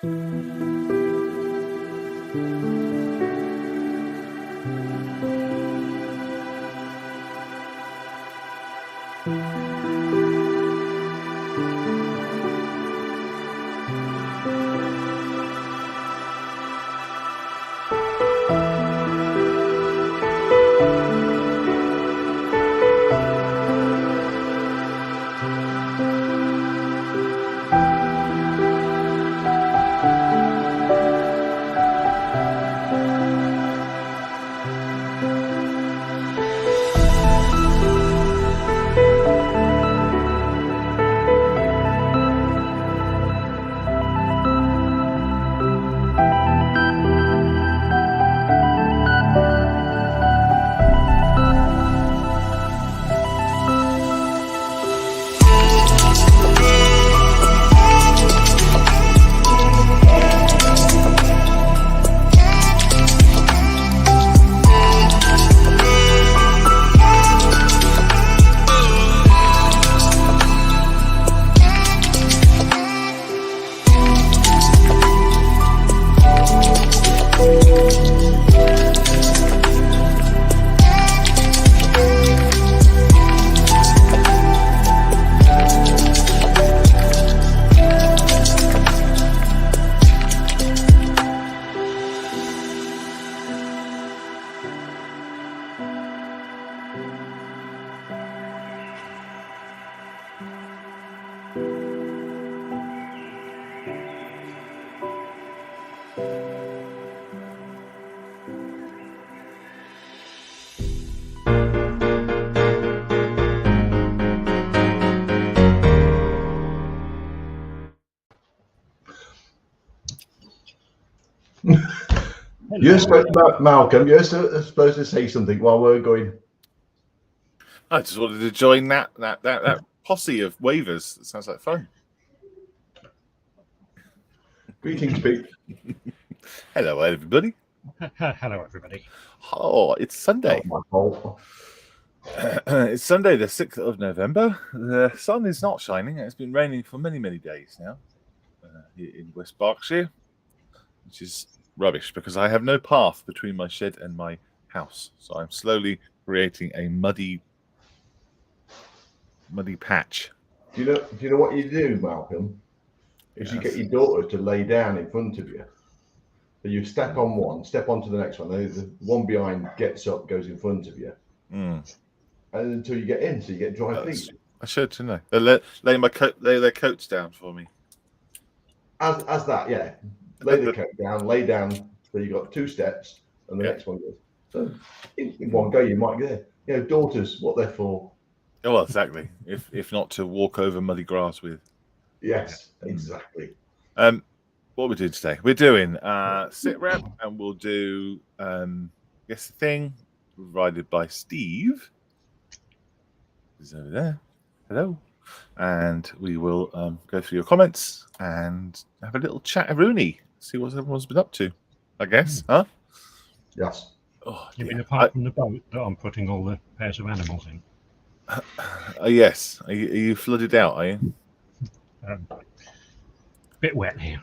You're supposed to, Malcolm, you're supposed to say something while we're going. I just wanted to join that posse of wavers. It sounds like fun. Greetings, Pete. Hello, everybody. Hello, everybody. Oh, it's Sunday. Not my fault. It's Sunday, the 6th of November. The sun is not shining. It's been raining for many, many days now here in West Berkshire, which is rubbish because I have no path between my shed and my house. So I'm slowly creating a muddy patch. Do you know what you do, Malcolm? Is you get your daughter to lay down in front of you. So you step on one, step onto the next one. The one behind gets up, goes in front of you, and until you get in, so you get dry feet. I should to know. They lay their coats down for me. As that, yeah. Lay the coat down, lay down. So you got 2 steps, and the next one goes. So in one go, you might get there. You know, daughters, what they're for. Oh, well, exactly. If not to walk over muddy grass with. Yes, exactly. What we're doing today? We're doing sit rep, and we'll do guess the thing, provided by Steve. He's over there. Hello. And we will go through your comments and have a little chat-a-rooney. See what everyone's been up to, I guess, huh? Yes. Oh, you mean apart from the boat that I'm putting all the pairs of animals in? Yes. Are you flooded out, are you? Bit wet here.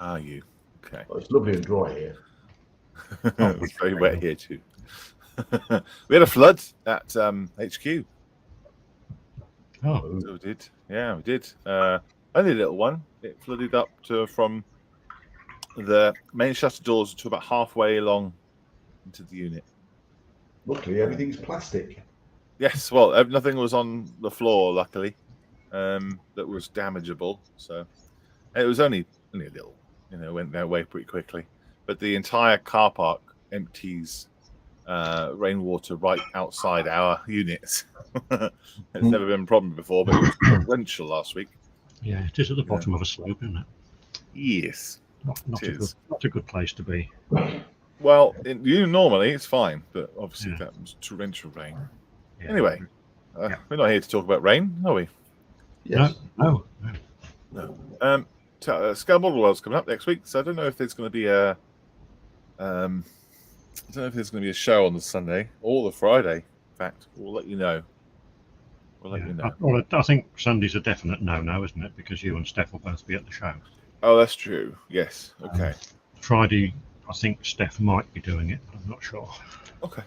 Are you? Okay. Well, it's lovely and dry here. It's very wet here too. We had a flood at HQ. Oh, So we did. Yeah, we did. Only a little one. It flooded up from the main shutter doors to about halfway along into the unit. Luckily, everything's plastic. Yes, well, nothing was on the floor, luckily, that was damageable. So it was only a little, went their way pretty quickly. But the entire car park empties rainwater right outside our units. It's never been a problem before, but it was torrential last week. yeah, it is at the bottom of a slope, isn't it? Yes. Not a good place to be. Well, normally it's fine, but obviously Yeah. that was torrential rain. Yeah. Anyway, we're not here to talk about rain, are we? Yes. No. Scale Model World's coming up next week, so I don't know if there's going to be a show on the Sunday or the Friday. In fact, we'll let you know. Well, I think Sunday's a definite no, isn't it? Because you and Steph will both be at the show. Oh, that's true. Yes. Okay. Friday, I think Steph might be doing it. I'm not sure. Okay.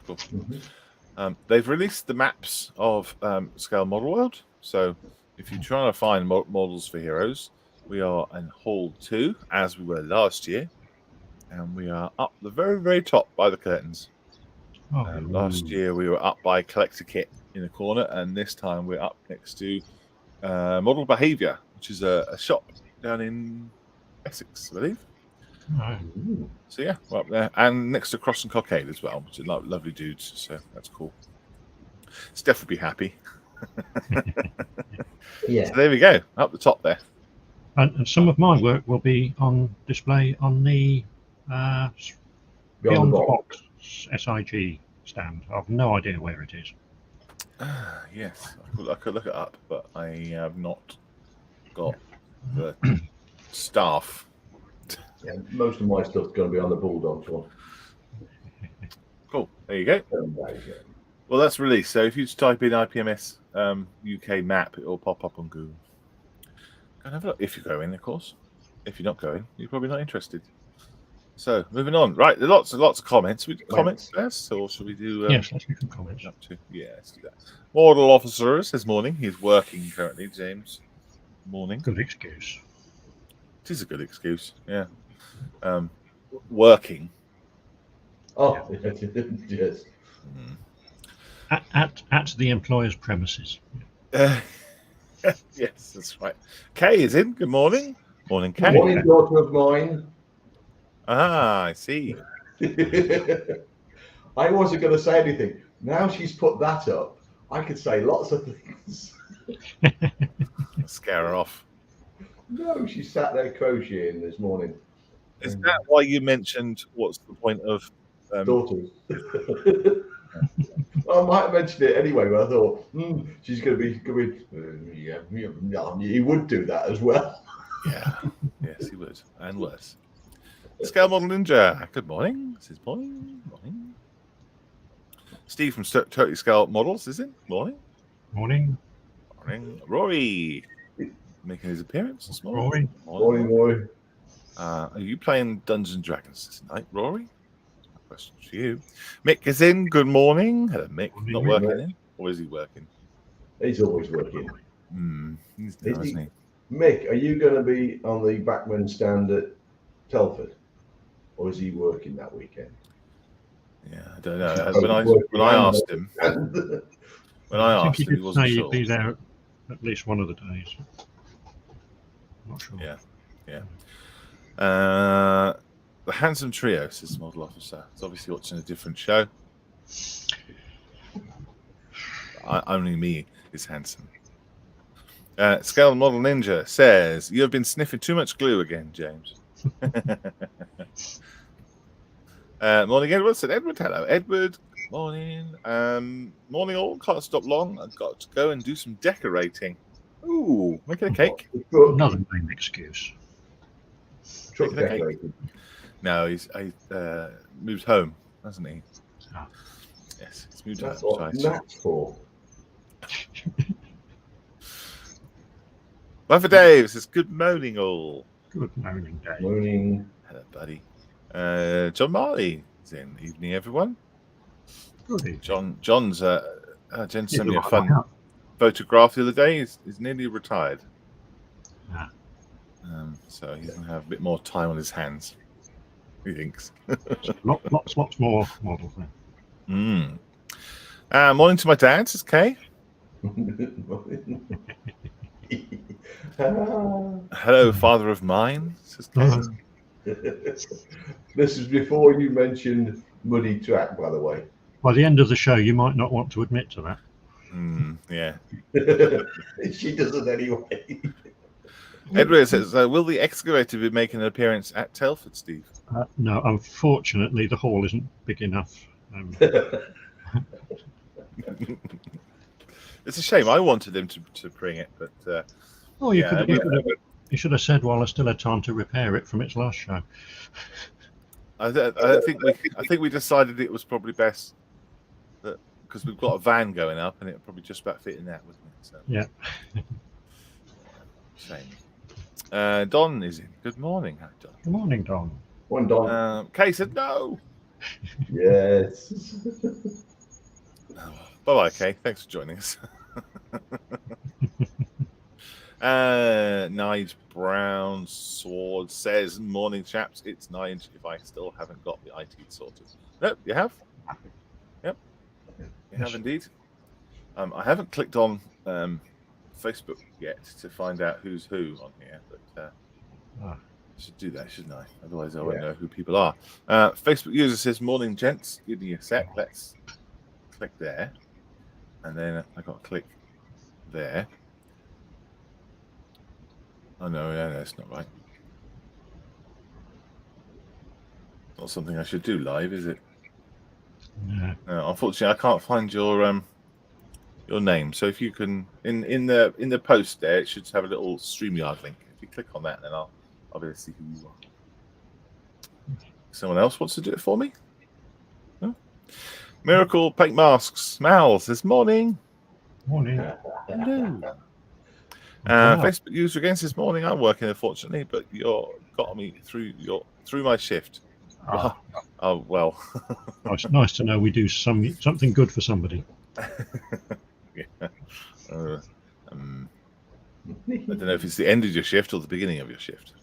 Cool. Mhm. They've released the maps of Scale Model World. So if you're trying to find models for heroes, we are in Hall 2, as we were last year. And we are up the very, very top by the curtains. Oh, Last year we were up by Collector Kit in the corner, and this time we're up next to Model Behaviour, which is a shop down in Essex, I believe. no. Ooh. So yeah, we're up there, and next to Cross and Cockade as well, which are lovely dudes. So that's cool. Steph would be happy. Yeah. So there we go, up the top there. And some of my work will be on display on the Beyond the Box SIG stand. I've no idea where it is. Yes, I could look it up, but I have not got the staff. Yeah, most of my stuff's going to be on the Bulldogs one. Cool. There you go. Well, that's released. So if you just type in IPMS UK map, it will pop up on Google. Go and have a look. If you go in, of course. If you're not going, you're probably not interested. So moving on. Right, there's lots of comments. We do comments first, or should we do? Yes, let's do some comments. Up to let's do that. Model officer says morning. He's working currently. James, morning. Good excuse. It is a good excuse. Yeah. Working. Oh, yes. At the employer's premises. Yes, that's right. Kay is in. Good morning. Morning, Kay. Morning, daughter of mine. Ah, I see. I wasn't going to say anything. Now she's put that up, I could say lots of things. Scare her off. No, she sat there crocheting this morning. Is that why you mentioned what's the point of daughters? Well, I might have mentioned it anyway, but I thought she's going to be good. He would do that as well. Yeah, yes, he would, and worse. Scale Model Ninja. Good morning. This is morning. Steve from Totally Scale Models is in. Morning. Morning. Rory making his appearance this morning. Morning, Rory. Are you playing Dungeons and Dragons tonight, Rory? That's my question to you. Mick is in. Good morning. Hello, Mick. Morning, Not Mick. working in, or is he working? He's always working. He's there, isn't he? Mick, are you going to be on the backman stand at Telford, or is he working that weekend? Yeah, I don't know. When I asked him, I think he he did wasn't say sure. he'd be there at least one of the days. I'm not sure. Yeah. The Handsome Trio, says the model officer. It's obviously watching a different show. Only me is handsome. Scale Model Ninja says, you have been sniffing too much glue again, James. Morning, Edward. Said Edward, hello. Edward, morning. Morning all. Can't stop long. I've got to go and do some decorating. Ooh, making a cake. Another lame excuse. Truck decorating. No, he's moved home, hasn't he? Ah. Yes, he's moved That's home. what that's for. Buffer Dave says, good morning all. Good morning, Dave. Morning. Hello, buddy. John Marley is in. Evening, everyone. Good evening. John's Jen sent me a fun photograph the other day. He's nearly retired. Ah. So he's going to have a bit more time on his hands, he thinks. Lots more models there. Morning to my dad, says Kay. Hello, father of mine, says Kay. This is before you mentioned Muddy Track, by the way. By the end of the show, you might not want to admit to that. Yeah. She doesn't anyway. Edward says, will the excavator be making an appearance at Telford, Steve? No, unfortunately, the hall isn't big enough. It's a shame. I wanted them to bring it, but you should have said while I still had time to repair it from its last show. I think we decided it was probably best that because we've got a van going up and it probably just about fit in that, wasn't it? So, yeah. Shame. Don is in. Good morning, hi, Don. Good morning, Don. One Don. Kay said no. Yes. Bye-bye, Kay. Thanks for joining us. Nige Brown Sword says, morning, chaps. It's Nige if I still haven't got the IT sorted. No, you have? Yep. You have indeed. I haven't clicked on Facebook yet to find out who's who on here, but I should do that, shouldn't I? Otherwise, I won't know who people are. Facebook user says, morning, gents. Give me a sec. Let's click there. And then I got to click there. Oh, no, that's not right. Not something I should do live, is it? Yeah. Unfortunately, I can't find your name. So if you can, in the post there, it should have a little StreamYard link. If you click on that, then I'll be able to see who you are. Someone else wants to do it for me? No? Miracle Paint Masks. Mal says, morning. Morning. Hello. Facebook user again says, morning. I'm working, unfortunately, but you're got me through my shift. Oh well. It's nice to know we do something good for somebody. Yeah. I don't know if it's the end of your shift or the beginning of your shift.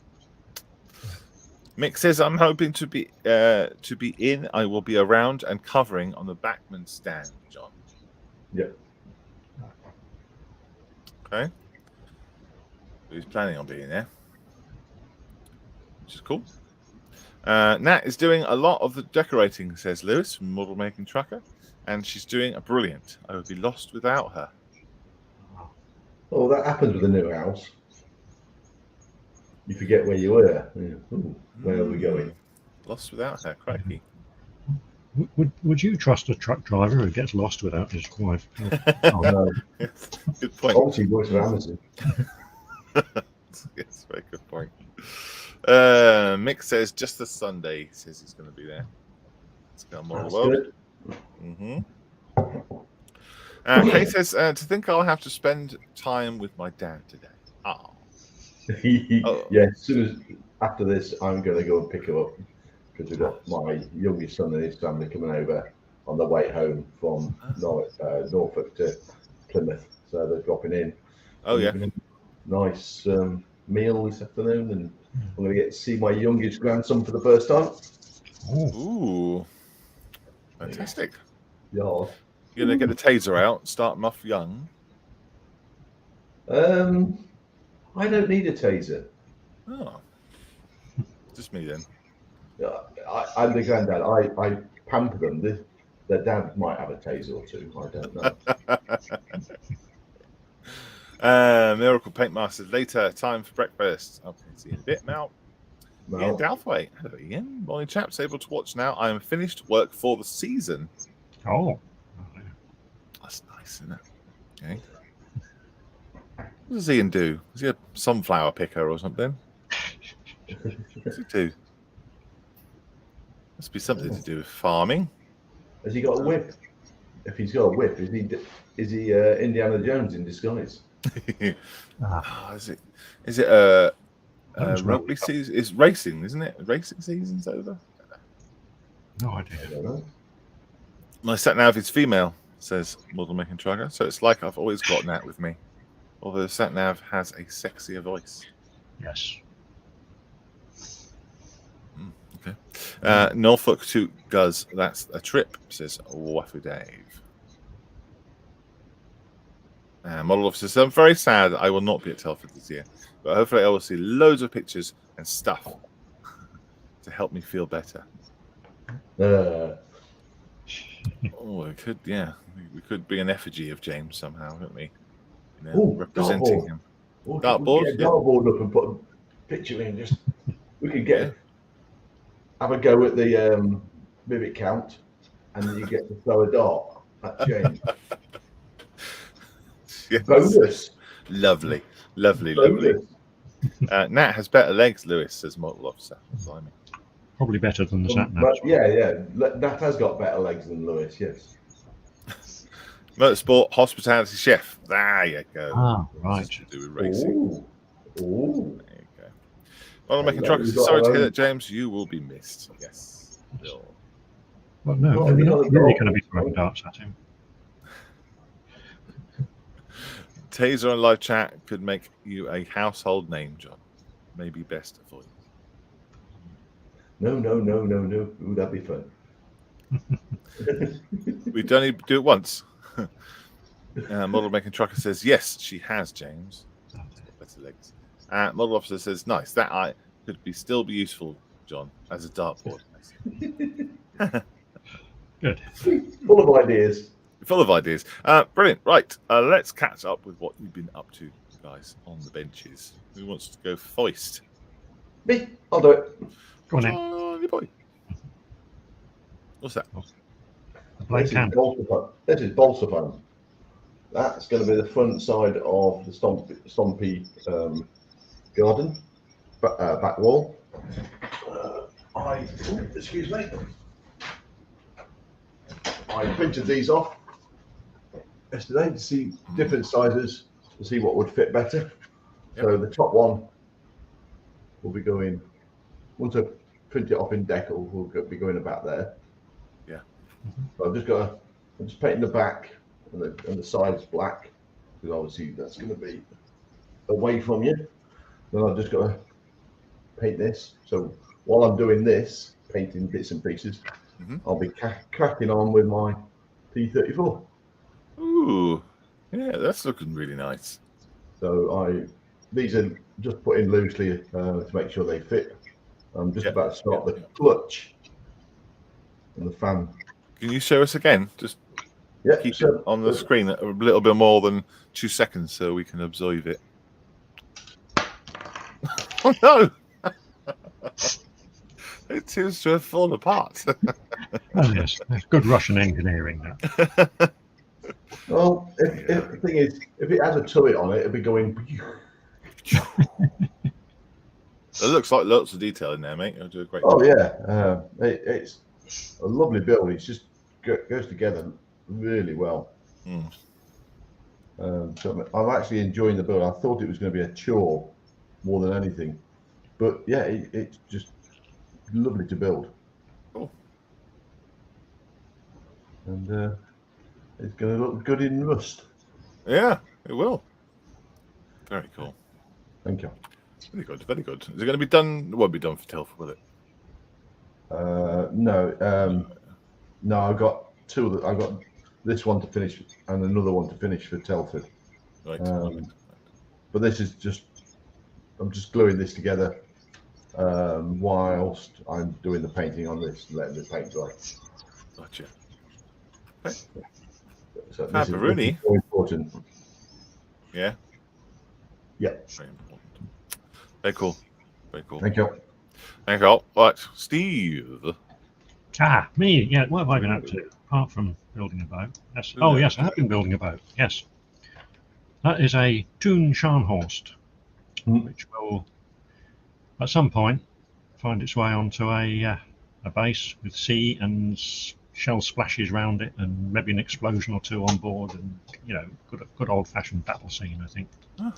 Mick says, I'm hoping to be in. I will be around and covering on the Backman stand, John. Yep. Okay. He's planning on being there, which is cool. Nat is doing a lot of the decorating, says Lewis from Model Making Trucker, and she's doing a brilliant. I would be lost without her. Oh, that happens with a new house. You forget where you were. Yeah. Ooh, where are we going? Lost without her, crikey. Would you trust a truck driver who gets lost without his wife? Oh no. Good point. Obviously, he works for Amazon. Yes, very good point. Mick says just the Sunday. He says he's going to be there. Let's go more That's world. good. Kay says to think I'll have to spend time with my dad today. Oh. Yeah, as soon as after this, I'm going to go and pick him up because we've got my youngest son and his family coming over on the way home from Norfolk to Plymouth, so they're dropping in. Oh yeah, nice meal this afternoon, and I'm going to get to see my youngest grandson for the first time. Ooh, fantastic! Yeah. You're going to get the taser out, start him off young. I don't need a taser. Oh, just me then. I'm the granddad. I pamper them. Their dad might have a taser or two. I don't know. Miracle Paint Master later. Time for breakfast. Okay, see you in a bit, Mal. Ian Douthwaite. Hello, Ian. Morning, chaps. Able to watch now. I am finished work for the season. Oh, that's nice, isn't it? Okay. What does Ian do? Is he a sunflower picker or something? What does he do? Must be something to do with farming. Has he got a whip? If he's got a whip, is he Indiana Jones in disguise? Is it rugby season? It's racing, isn't it? Racing season's over. No idea. I don't know. My sat nav is female, says Model Making Trucker. So it's like I've always got Nat with me. Although the sat nav has a sexier voice. Yes. Okay. Norfolk to Guz. That's a trip, says Waffle Dave. Model officer says, I'm very sad I will not be at Telford this year, but hopefully I will see loads of pictures and stuff to help me feel better. We could, yeah. We could be an effigy of James somehow, couldn't we? You know, representing him. Dartboard. Get a dartboard up and put a picture in. Just we could have a go at the vivid count, and then you get to throw a dart at James. Yes. Bonus. Lovely. Nat has better legs, Lewis, says Model Officer. Blimey. Probably better than the sat nav. Yeah. Nat has got better legs than Lewis, yes. Motorsport Hospitality Chef. There you go. Ah, right. To do with racing. Ooh. There you Well, I'm making truck. We've got Sorry to our hear own- that, James. You will be missed. Yes. Bill. Well, no, Well, we're we've not got really a going to be dog. throwing darts at him. Taser on live chat could make you a household name, John. Maybe best avoid. No. Ooh, that'd be fun. We'd only do it once. Model making trucker says yes, she has, James. Better legs. Model officer says nice. That eye could still be useful, John, as a dartboard. Good. Full of ideas. Full of ideas. Brilliant. Right. Let's catch up with what you've been up to, guys, on the benches. Who wants to go foist? Me, I'll do it. Go on then. Johnny boy. What's that? A blank This is can. balsa foam. This is balsa foam. That's going to be the front side of the Stompy garden, back wall. Excuse me. I printed these off yesterday to see different sizes to see what would fit better. Yep. So the top one will be going, once I print it off in decal, will be going about there. Yeah. So I'm just painting the back and the sides black, because obviously that's going to be away from you. Then I've just got to paint this. So while I'm doing this, painting bits and pieces, I'll be cracking on with my P34. Ooh, yeah, that's looking really nice. So these are just put in loosely to make sure they fit. I'm just about to start the clutch and the fan. Can you show us again? Just keep it on the screen a little bit more than 2 seconds so we can observe it. Oh no! It seems to have fallen apart. Oh, yes. That's good Russian engineering. That. Well, if the thing is, if it has a turret on it, it'll be going. It looks like lots of detail in there, mate. You'll do a great Oh job. yeah, it's a lovely build. It just goes together really well. So I'm actually enjoying the build. I thought it was going to be a chore more than anything, but yeah, it's just lovely to build. Cool. And it's going to look good in rust. Yeah, it will. Very cool. Thank you. Very good, very good. Is it going to be done? It won't be done for Telford, will it? No. I got two. I got this one to finish and another one to finish for Telford. Right. But this is I'm just gluing this together whilst I'm doing the painting on this and letting the paint dry. Gotcha. Okay. So this is Rooney. more important. Yeah. Yeah. Very important. Very cool. Very cool. Thank you. Thank you. Right, Steve. Me. Yeah. What have I been up to apart from building a boat? Yes. Oh, yes. I have been building a boat. Yes. That is a Toon Scharnhorst, which will, at some point, find its way onto a base with sea and shell splashes around it, and maybe an explosion or two on board, and good old-fashioned battle scene, I think. Oh,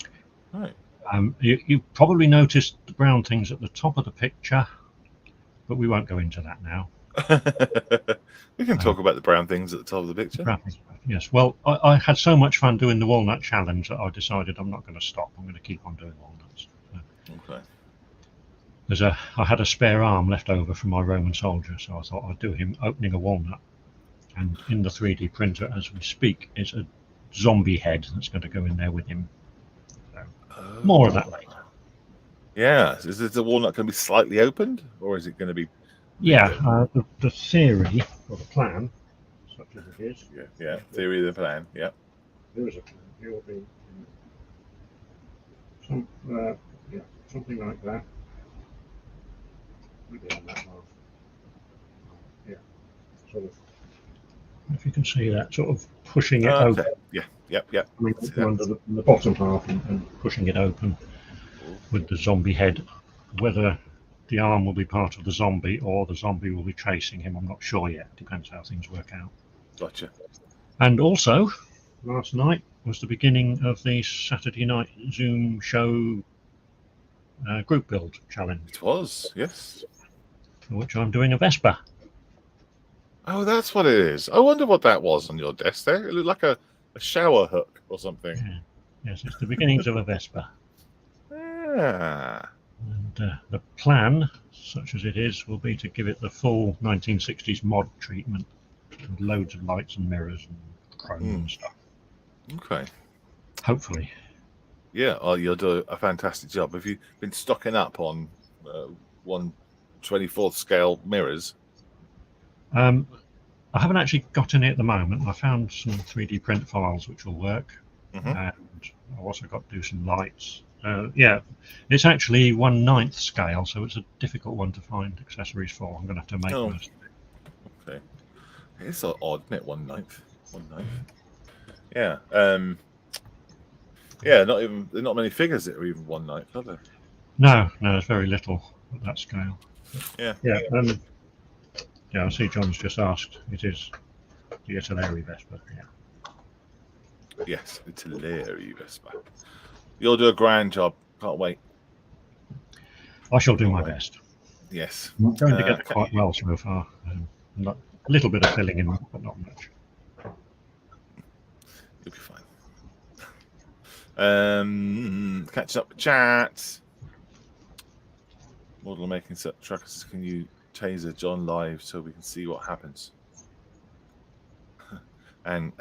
right. You probably noticed the brown things at the top of the picture, but we won't go into that now. We can talk about the brown things at the top of the picture. Yes. Well, I had so much fun doing the walnut challenge that I decided I'm not going to stop. I'm going to keep on doing walnuts. Okay. I had a spare arm left over from my Roman soldier, so I thought I'd do him opening a walnut. And in the 3D printer, as we speak, is a zombie head that's going to go in there with him. So, more of that later. Yeah. Is the walnut going to be slightly opened, or is it going to be? Yeah. The theory or the plan, such as it is. Yeah. Theory of the plan. Yeah. There is a plan. It will be something like that. Maybe on that half. Yeah. Sort of. If you can see that, sort of pushing it open. Yeah. Yep. Under the bottom half and pushing it open with the zombie head. Whether the arm will be part of the zombie or the zombie will be chasing him, I'm not sure yet. Depends how things work out. Gotcha. And also, last night was the beginning of the Saturday night Zoom show group build challenge, It was, yes. for which I'm doing a Vespa. Oh, that's what it is. I wonder what that was on your desk there. It looked like a shower hook or something. Yeah. Yes, it's the beginnings of a Vespa. Ah. And the plan, such as it is, will be to give it the full 1960s mod treatment, with loads of lights and mirrors and chrome and stuff. Okay. Hopefully. Yeah, well, you'll do a fantastic job. Have you been stocking up on 1/24th scale mirrors? I haven't actually got any at the moment. I found some 3D print files which will work, and I've also got to do some lights. Yeah, it's actually 1/9 scale, so it's a difficult one to find accessories for. I'm going to have to make most of it. Okay. It's so odd, isn't it? 1/9. 1/9. Yeah. Yeah, there's not many figures that are even 1/9, are there? No, there's very little at that scale. Yeah. Yeah. Yeah, I see John's just asked. It is the Italeri Vespa. Yeah. Yes, it's a Larry Vespa. You'll do a grand job. Can't wait. I shall do my best. Yes. I'm going together quite well so far. A little bit of filling in, but not much. You'll be fine. Catching up with chat. Model making truckers. Can you taser John live so we can see what happens? And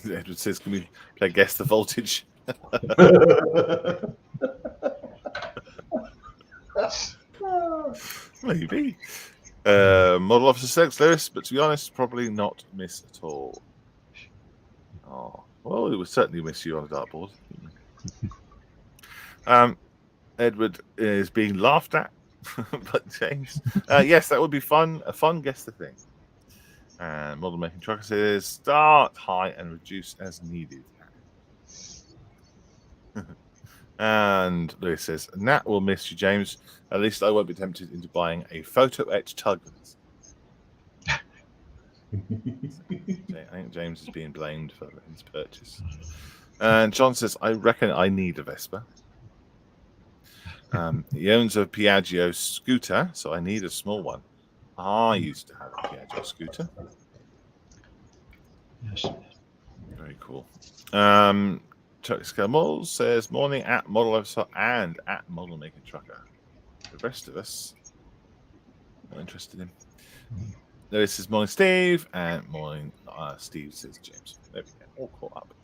Edward says, "Can we play Guess the Voltage?" Maybe. Model officer sex, Lewis, but to be honest, probably not miss at all. Oh, well, it would certainly miss you on a dartboard. Edward is being laughed at, but James, yes, that would be fun. A fun guess the thing. And model making trucker says, start high and reduce as needed. And Lewis says, Nat will miss you, James. At least I won't be tempted into buying a photo etched tug. I think James is being blamed for his purchase. And John says, I reckon I need a Vespa. He owns a Piaggio scooter, so I need a small one. I used to have a Piaggio scooter. Yes. Very cool. Chuck Scamol says, morning at Model Officer and at Model Making Trucker. The rest of us are interested in. Lewis says, morning, Steve. And morning, Steve says, James. There we go. All caught up.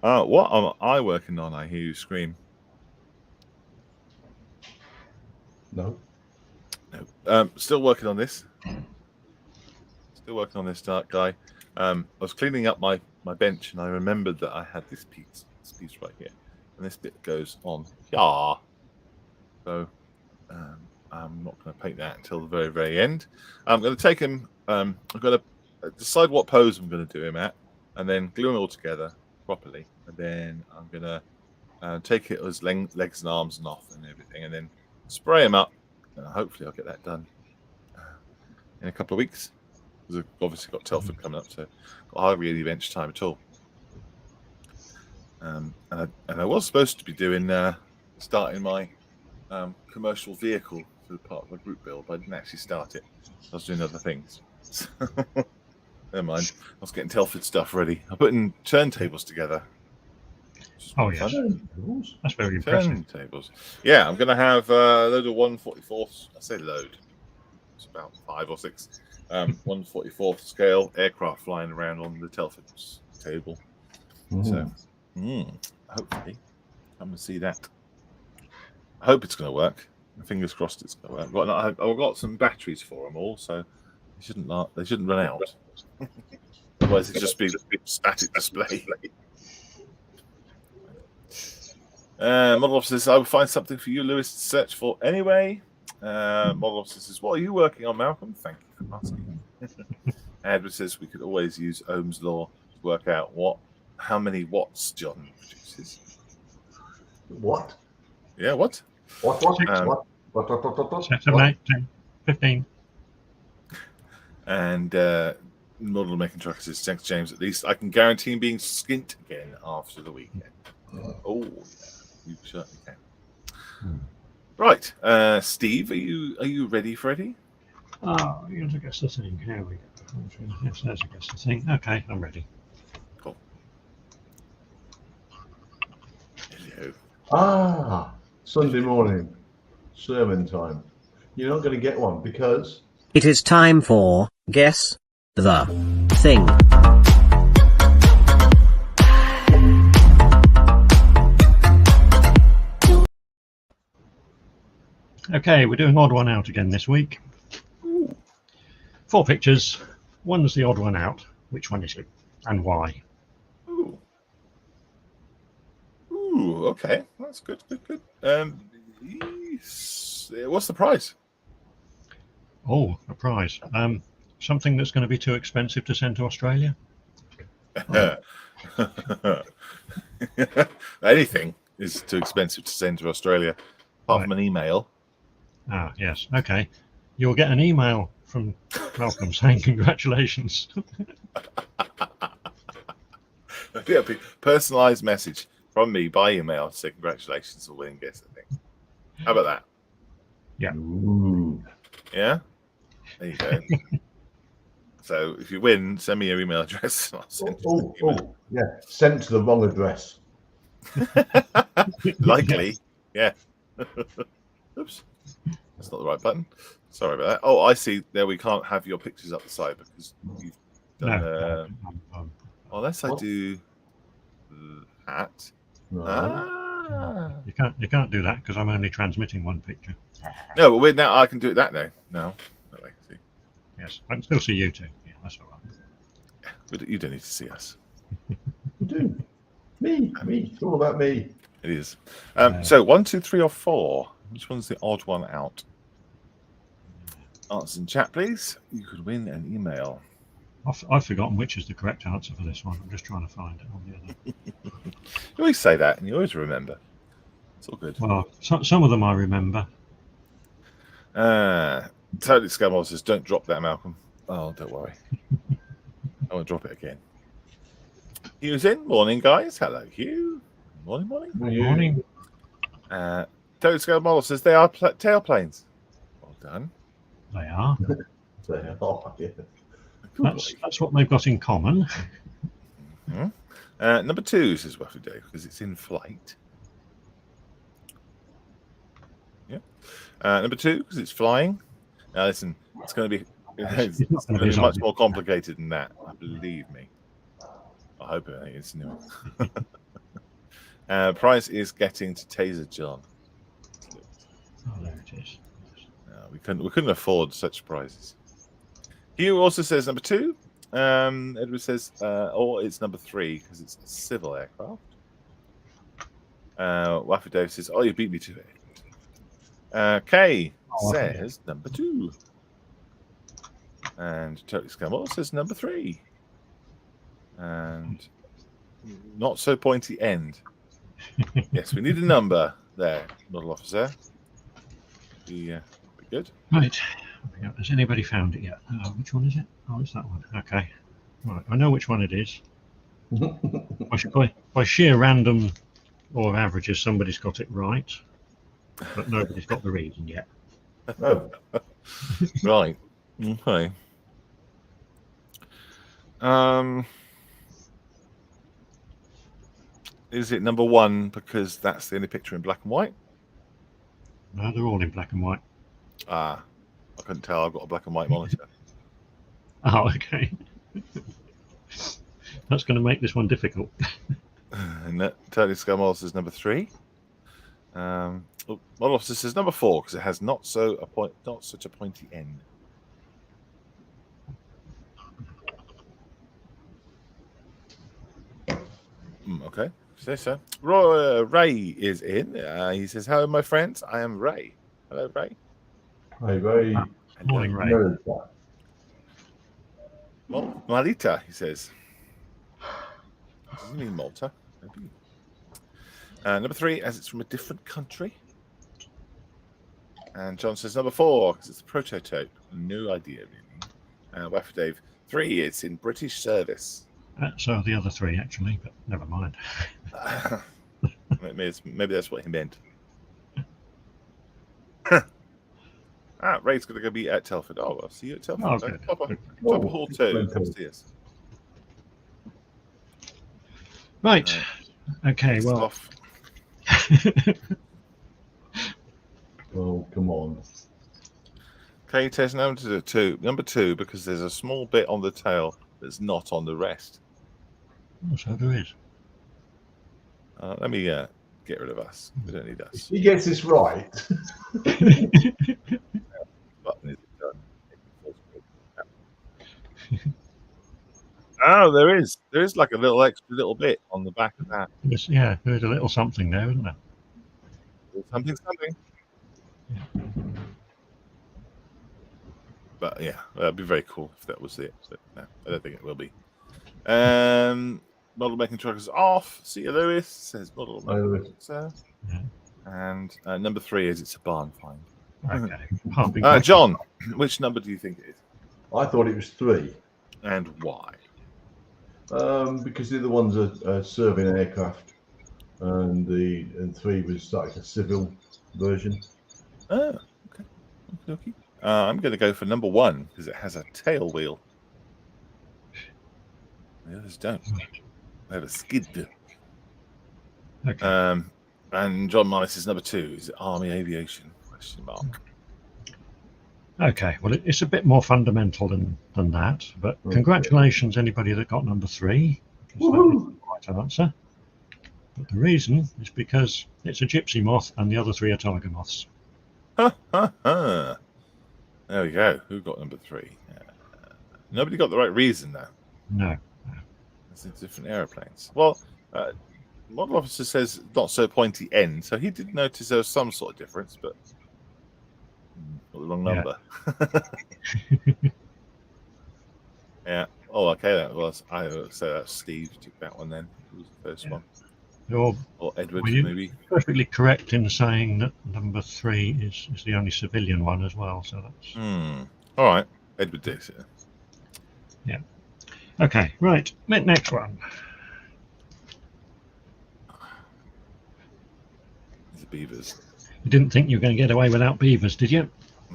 Oh, what am I working on? I hear you scream. No. Still working on this. Still working on this, dark guy. I was cleaning up my bench and I remembered that I had this piece right here, and this bit goes on here. So I'm not going to paint that until the very, very end. I'm going to take him. I've got to decide what pose I'm going to do him at, and then glue him all together properly. And then I'm going to take it as legs and arms and off and everything, and then spray him up. And hopefully, I'll get that done in a couple of weeks. Because I've obviously got Telford coming up, so got hardly any bench time at all. And I was supposed to be doing starting my commercial vehicle for the part of my group build, but I didn't actually start it. I was doing other things. Never mind. I was getting Telford stuff ready. I'm putting turntables together. Oh, yes. That's very impressive. Turntables. Yeah, I'm going to have a load of 1/44. I say load. It's about 5 or 6. 1/44th scale aircraft flying around on the Telford table. So, hopefully, come and see that. I hope it's going to work. Fingers crossed it's going to work. I've got some batteries for them all, so they shouldn't run out. Otherwise, it'd just be a static display. Model Officer says, I will find something for you, Lewis, to search for anyway. Model Officer says, what are you working on, Malcolm? Thank you for asking. Edward says, we could always use Ohm's law to work out how many watts John produces. What? Yeah, what? What? 7, 8, 10, 15. And Model Making Trucker says, thanks, James. At least I can guarantee him being skint again after the weekend. Oh, yeah, you certainly can. Right, Steve, are you ready, Freddie? Oh, here's a guess the thing. Here we go. Yes, there's a guess the thing. Okay, I'm ready. Cool. Hello. Ah, Sunday morning, sermon time. You're not going to get one because It is time for Guess the Thing. Okay, we're doing odd one out again this week. 4 pictures. One's the odd one out. Which one is it and why? Ooh. Ooh, okay. That's good, good. What's the price? Oh, a prize. Something that's going to be too expensive to send to Australia? Anything is too expensive to send to Australia, apart from an email. Ah, yes. Okay. You'll get an email from Malcolm saying congratulations. Yeah, personalised message from me by email to say congratulations for winning Guess the Thing. How about that? Yeah. Ooh. Yeah? There you go. So if you win, send me your email address. I'll send you an email. Yeah, sent to the wrong address. Likely, yeah. Oops, that's not the right button. Sorry about that. Oh, I see. There, we can't have your pictures up the side because you've done. No. Unless I What? do that. No. Ah. You can't do that because I'm only transmitting one picture. No, but now I can do that now. No, that way. See, Yes, I can still see you two. Yeah, that's all right. but you don't need to see us. You do. Me. It's all about me. It is. So 1, 2, 3, or 4. Which one's the odd one out? Answers in chat, please. You could win an email. I've forgotten which is the correct answer for this one. I'm just trying to find it on the other. You always say that, and you always remember. It's all good. Well, some of them I remember. Totally Scumwall says, "Don't drop that, Malcolm." Oh, don't worry. I won't drop it again. Hugh's in. Morning, guys. Hello, Hugh. Morning. Morning. Totally Scumwall says they are tailplanes. Well done. They are. Oh, yeah. That's what they've got in common. Mm-hmm. Number 2 says Waffy Dave because it's in flight. Yeah. Number 2 because it's flying. Now listen, it's going to be much more complicated than that. Believe me. I hope it is. No. Price is getting to Taser John. Oh, there it is. We couldn't afford such prizes. Hugh also says number 2. Edward says, or it's number 3 because it's a civil aircraft. Waffy Dave says, "Oh, you beat me to it." Kay says number 2, and Totally Scumwall says number 3, and not so pointy end. Yes, we need a number there, model officer. Be good. Right. Has anybody found it yet? Which one is it? Oh, it's that one. Okay. Right. I know which one it is. By sheer random or averages, somebody's got it right, but nobody's got the reason yet. Oh. Right. Okay. Is it number 1 because that's the only picture in black and white? No, they're all in black and white. I couldn't tell. I've got a black and white monitor. Oh, okay. That's going to make this one difficult. And that Totally Scumwall says number 3. Model Officer says number 4 because it has not such a pointy end. Okay, say so. Ray is in. He says, "Hello, my friends. I am Ray." Hello, Ray. Hi, Ray. Morning, Ray. Malita, he says. Does he mean Malta? Maybe. Number 3, as it's from a different country. And John says number 4 because it's a prototype. No idea really. Waffy Dave 3. It's in British service. So the other 3 actually, but never mind. Maybe that's what he meant. Ray's going to go be at Telford. Oh, I'll see you at Telford. Oh, So good. Top of Oh, Hall 2. Come see us. Right. Okay. Next Well. off. Oh, come on. Okay, Tess, number two, because there's a small bit on the tail that's not on the rest. So there is. Let me get rid of us. We don't need If us. he gets this right, Button is done. Oh, there is. There is like a little extra little bit on the back of that. Yes, yeah, there's a little something there, isn't there? Something. But yeah, that'd be very cool if that was it. But no, I don't think it will be. Model making truck is off. See you, Lewis. Says model making. Yeah. And number 3 is it's a barn find. Okay. John, which number do you think it is? I thought it was 3. And why? Because the other ones are serving aircraft, and 3 was like a civil version. Oh, okay. I'm going to go for number 1 because it has a tail wheel. The others don't. They have a skid. Okay. And John Minus is number 2. Is it Army Aviation? Question mark. Okay. Well, it's a bit more fundamental than that. But congratulations, anybody that got number 3. That is the right answer. But the reason is because it's a gypsy moth, and the other 3 are tiger moths. There we go. Who got number 3? Nobody got the right reason, though. No. It's in different aeroplanes. Well, model officer says not so pointy end, so he did notice there was some sort of difference, but got the wrong number. Yeah. Oh, okay. That was. I would say that Steve took that one then. It was the first one. Or Edward, maybe. Perfectly correct in saying that number 3 is the only civilian one as well. So that's. All right. Edward did it. Yeah. Okay. Right. Next one. The beavers. You didn't think you were going to get away without beavers, did you?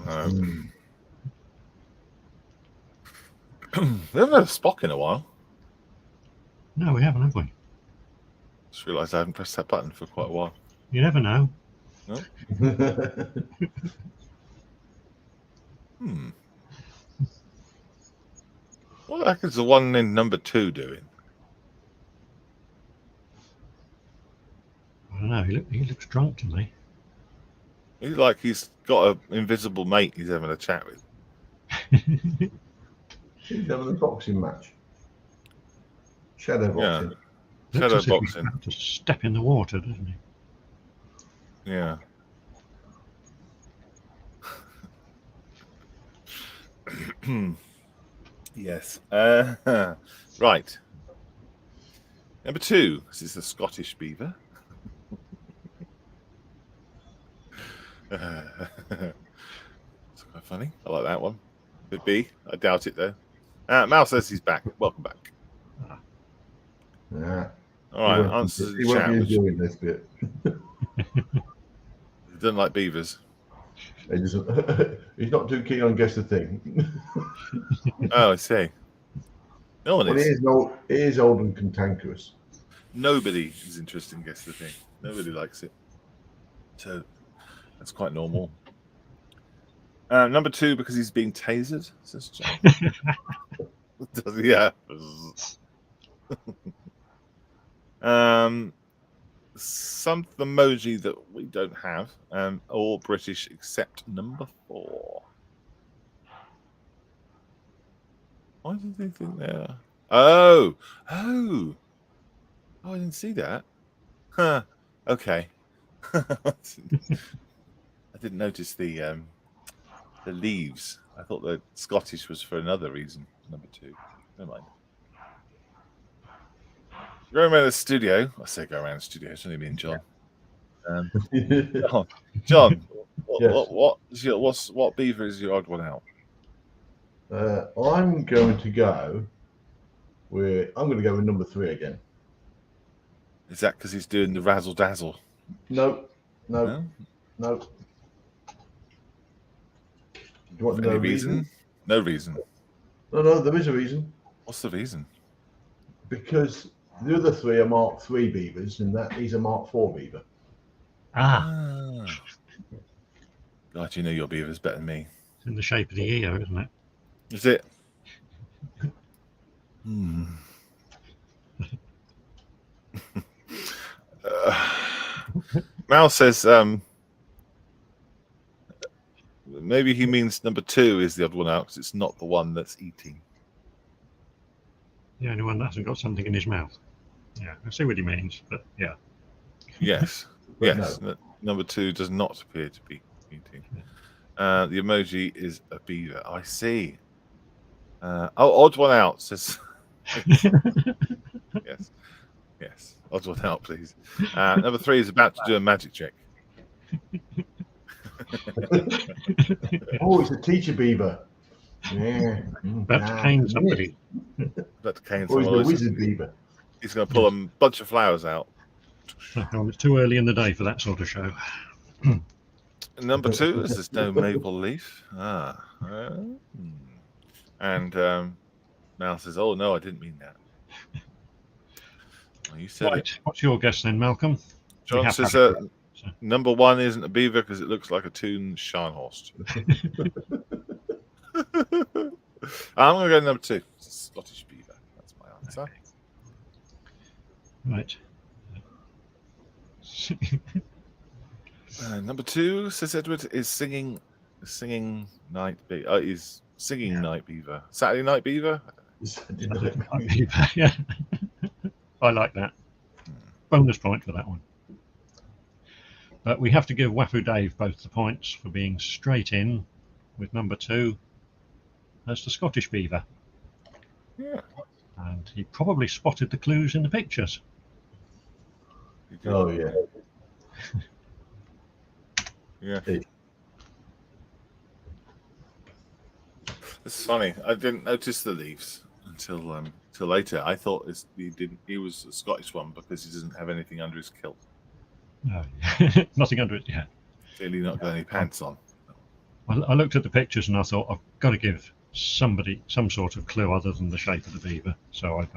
No. We haven't had a Spock in a while. No, we haven't, have we? Just realised I haven't pressed that button for quite a while. You never know. No? What the heck is the one in number 2 doing? I don't know. He looks drunk to me. He's like he's got an invisible mate he's having a chat with. He's having a boxing match. Shadow boxing. Yeah. Shadow boxing. To step in the water, doesn't he? Yeah. Yes. Right. Number 2. This is the Scottish beaver. It's quite funny. I like that one. Could be. I doubt it though. Mal says he's back. Welcome back. Yeah. All right. Answer the he won't chat. be enjoying this bit. He doesn't like beavers. He's not too keen on guess the thing. Oh, I see. No one Well, is. he is old and cantankerous. Nobody is interested in guess the thing. Nobody likes it. So that's quite normal. Number 2, because he's being tasered, says John. Yeah. Some emoji that we don't have, all British except number 4. Why did they think they're? Oh, I didn't see that. Huh. Okay. I didn't notice the leaves. I thought the Scottish was for another reason. Number 2. Never mind. Go around the studio. I say go around the studio. It's only me and John. John, Yes. what beaver is your odd one out? I'm going to go with number 3 again. Is that because he's doing the razzle dazzle? No. you want Any no reason? No reason. No, there is a reason. What's the reason? Because the other three are Mark III beavers, and he's a Mark IV beaver. Ah. God, you know your beavers better than me. It's in the shape of the ear, isn't it? Is it? Hmm. Mal says maybe he means number 2 is the odd one out because it's not the one that's eating. The only one that hasn't got something in his mouth. Yeah, I see what he means, but yeah. Yes. But yes. no. Number 2 does not appear to be eating. The emoji is a beaver. I see. Odd one out says. Yes. Yes. Odd one out, please. Number 3 is about to do a magic trick. Oh, it's a teacher beaver. Yeah. About to cane somebody. About to cane Or he's someone. the wizard beaver. He's going to pull a bunch of flowers out. Oh, it's too early in the day for that sort of show. Number 2 is there's no maple leaf. And Mal says, "Oh no, I didn't mean that." Well, you said Right. it. What's your guess then, Malcolm? John says, "Number 1 isn't a beaver because it looks like a Toon Scharnhorst." I'm going to go number 2. Scottish beaver. That's my answer. Okay. Right. Number 2, says Edward, is singing night beaver. Is singing night beaver. Saturday night beaver. Yeah. I like that. Bonus point for that one. But we have to give Wafu Dave both the points for being straight in with number 2 as the Scottish beaver. Yeah. And he probably spotted the clues in the pictures. Oh, yeah. Yeah. It's funny. I didn't notice the leaves until later. I thought he was a Scottish one because he doesn't have anything under his kilt. No, nothing under it. Yeah. Clearly not got any pants on. I looked at the pictures and I thought I've got to give somebody some sort of clue other than the shape of the beaver. So I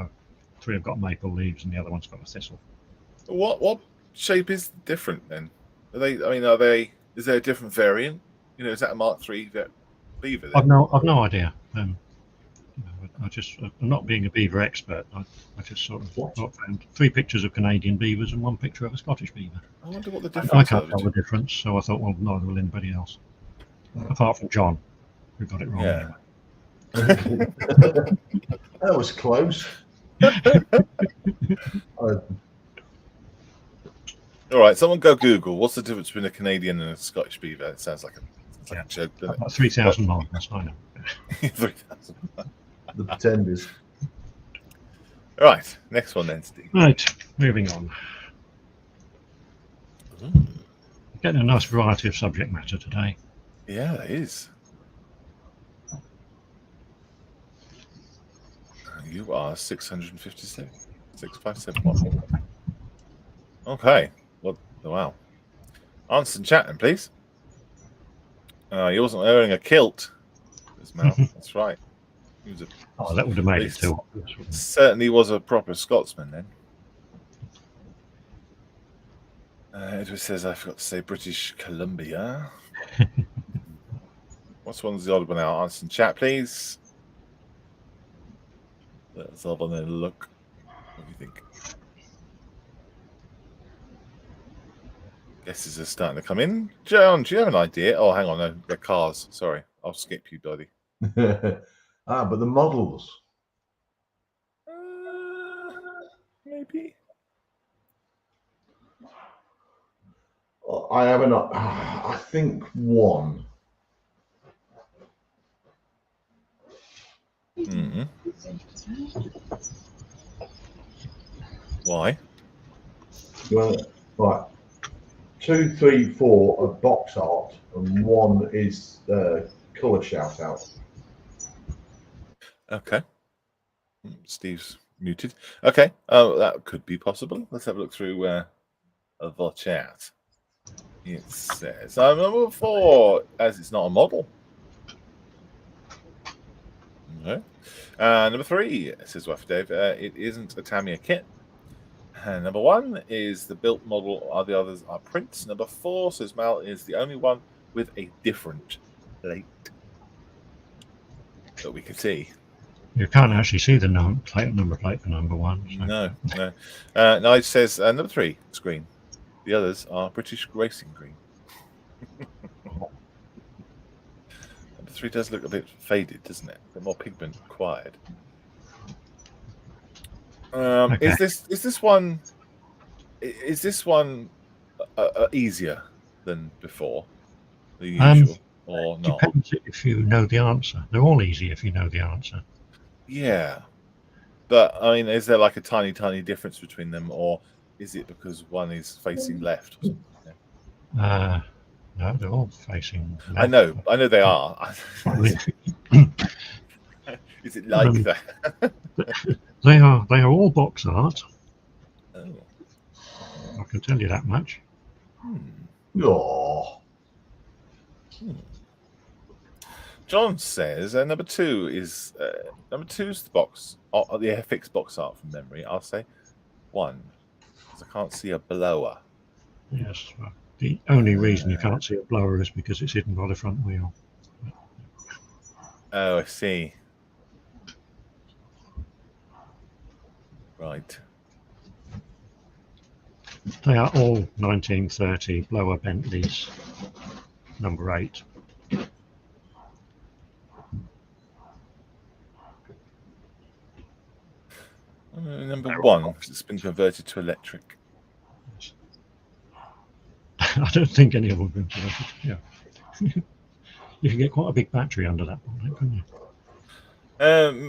3 have got maple leaves and the other one's got a thistle. What shape is different then? Are they? Is there a different variant? Is that a Mark III beaver? Then? I've no idea. I'm not being a beaver expert. I just sort of found 3 pictures of Canadian beavers and 1 picture of a Scottish beaver. I wonder what the difference. I can't tell the difference, so I thought, well, neither will anybody else, apart from John, who got it wrong. Yeah. Anyway. That was close. All right, someone go Google. What's the difference between a Canadian and a Scottish beaver? It sounds like a joke, doesn't it? About 3,000 miles. I know. 3,000. The Pretenders. All right, next one then, Steve. Right, moving on. Getting a nice variety of subject matter today. Yeah, it is. You are 657. 6571. Okay. Well, wow. Answer in chat then, please. He wasn't wearing a kilt. That's right. He was That would have made it too obvious. Certainly was a proper Scotsman then. Edward says, I forgot to say British Columbia. What's one's the odd one out? Answer in chat, please. Let's have a look. What do you think? Guesses are starting to come in. John, do you have an idea? Oh, hang on. No, they're cars. Sorry. I'll skip you, Doddy. But the models. Maybe. I have I think 1. Mm-hmm. Why? Well, right. 2, 3, 4 are box art, and 1 is colour shout out. Okay. Steve's muted. Okay. Oh, that could be possible. Let's have a look through the chat. It says number 4, as it's not a model. No. Number 3, says Waff Dave, it isn't a Tamiya kit. Number 1 is the built model, the others are prints. Number 4, says Mal, is the only one with a different plate that we can see. You can't actually see the number plate for number 1. So. No. Nige says number 3, green. The others are British Racing green. Number 3 does look a bit faded, doesn't it? A bit more pigment required. Okay. Is this one easier than before the usual or not? Depends if you know the answer. They're all easy if you know the answer. Yeah, but I mean, is there like a tiny difference between them, or is it because one is facing left? Or something? No, they're all facing left. I know they are. Is it like that? They are all box art. Oh. I can tell you that much. Oh. John says number 2 is the box, the FX box art from memory. I'll say 1 because I can't see a blower. Yes. Well, the only reason you can't see a blower is because it's hidden by the front wheel. Oh, I see. Right. They are all 1930 blower Bentleys, number 8. Number 1, because it's been converted to electric. I don't think any of them have been converted. Yeah. You can get quite a big battery under that one, couldn't you?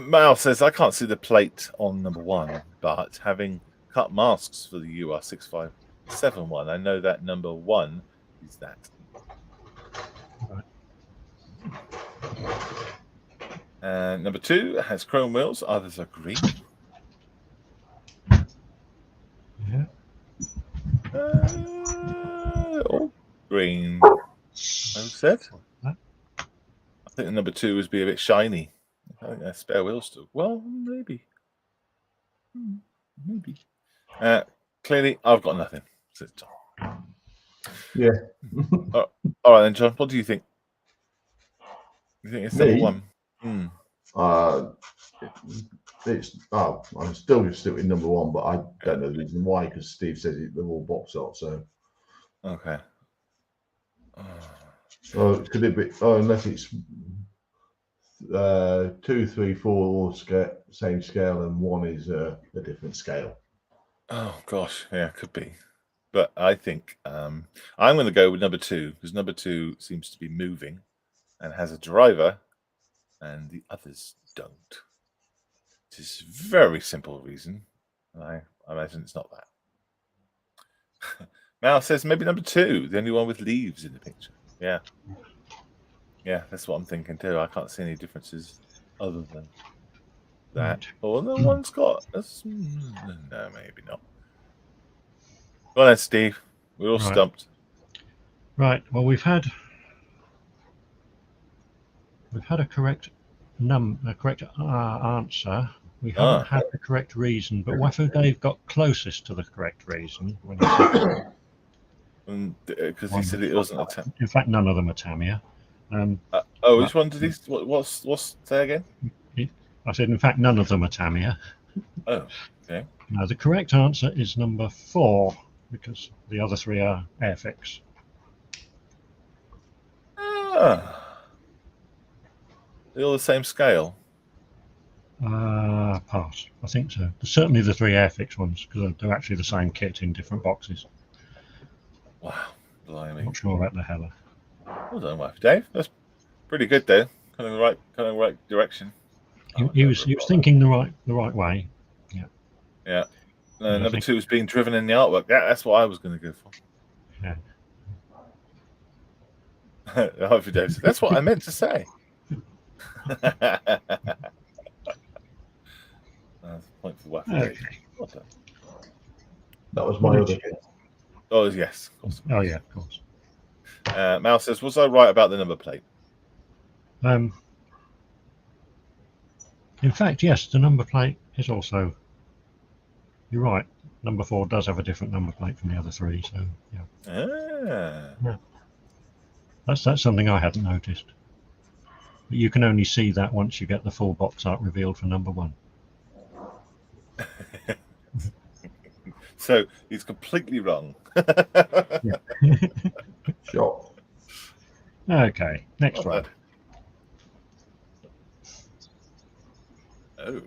Mal says, I can't see the plate on number 1, but having cut masks for the UR6571, I know that number 1 is that. Right. Number 2 has chrome wheels, others are green. Yeah. All green, I said. I think number 2 would be a bit shiny. I think that's spare wheels still. Well, maybe. Maybe. Clearly, I've got nothing. Yeah. All right, then, John. What do you think? You think it's number Me? 1? I'm still stick in number 1, but I don't know the reason why, because Steve says they're all box art. So Okay. could it be? Oh, unless it's 2, 3, 4 all same scale, and 1 is a different scale. Oh gosh, yeah, could be. But I think I'm going to go with number 2 because number 2 seems to be moving and has a driver, and the others don't. It is a very simple reason, and I imagine it's not that. Mal says maybe number 2, the only one with leaves in the picture. Yeah, that's what I'm thinking too. I can't see any differences other than that. Oh, no one's got. No, maybe not. Go on then, Steve. We're all stumped. Right. Well, we've had a correct answer. We haven't had the correct reason, but Wafo Dave got closest to the correct reason when he said. Because he said it wasn't a Tamiya. In fact, none of them are Tamiya. Which one did he? What's say again? I said, in fact, none of them are Tamiya. Oh, okay. No, the correct answer is number 4, because the other 3 are Airfix. They're all the same scale. Pass. I think so. Certainly the 3 Airfix ones, because they're actually the same kit in different boxes. Wow, blimey! Not sure about the Heller. Well done, Wife Dave. That's pretty good, though. Kind of the right direction. He was thinking the right way. Yeah. Yeah. Number 2 is being driven in the artwork. That's what I was going to go for. Yeah. Wife Dave said, that's what I meant to say. Point for Wife Dave. Well done. That was my other kit. Oh yes, of course. Oh yeah, of course. Mal says, was I right about the number plate? In fact, yes, the number plate is also. You're right. Number 4 does have a different number plate from the other 3. So yeah, that's something I hadn't noticed. But you can only see that once you get the full box art revealed for number 1. So he's completely wrong. Shot. Okay, next Well one. done. Oh.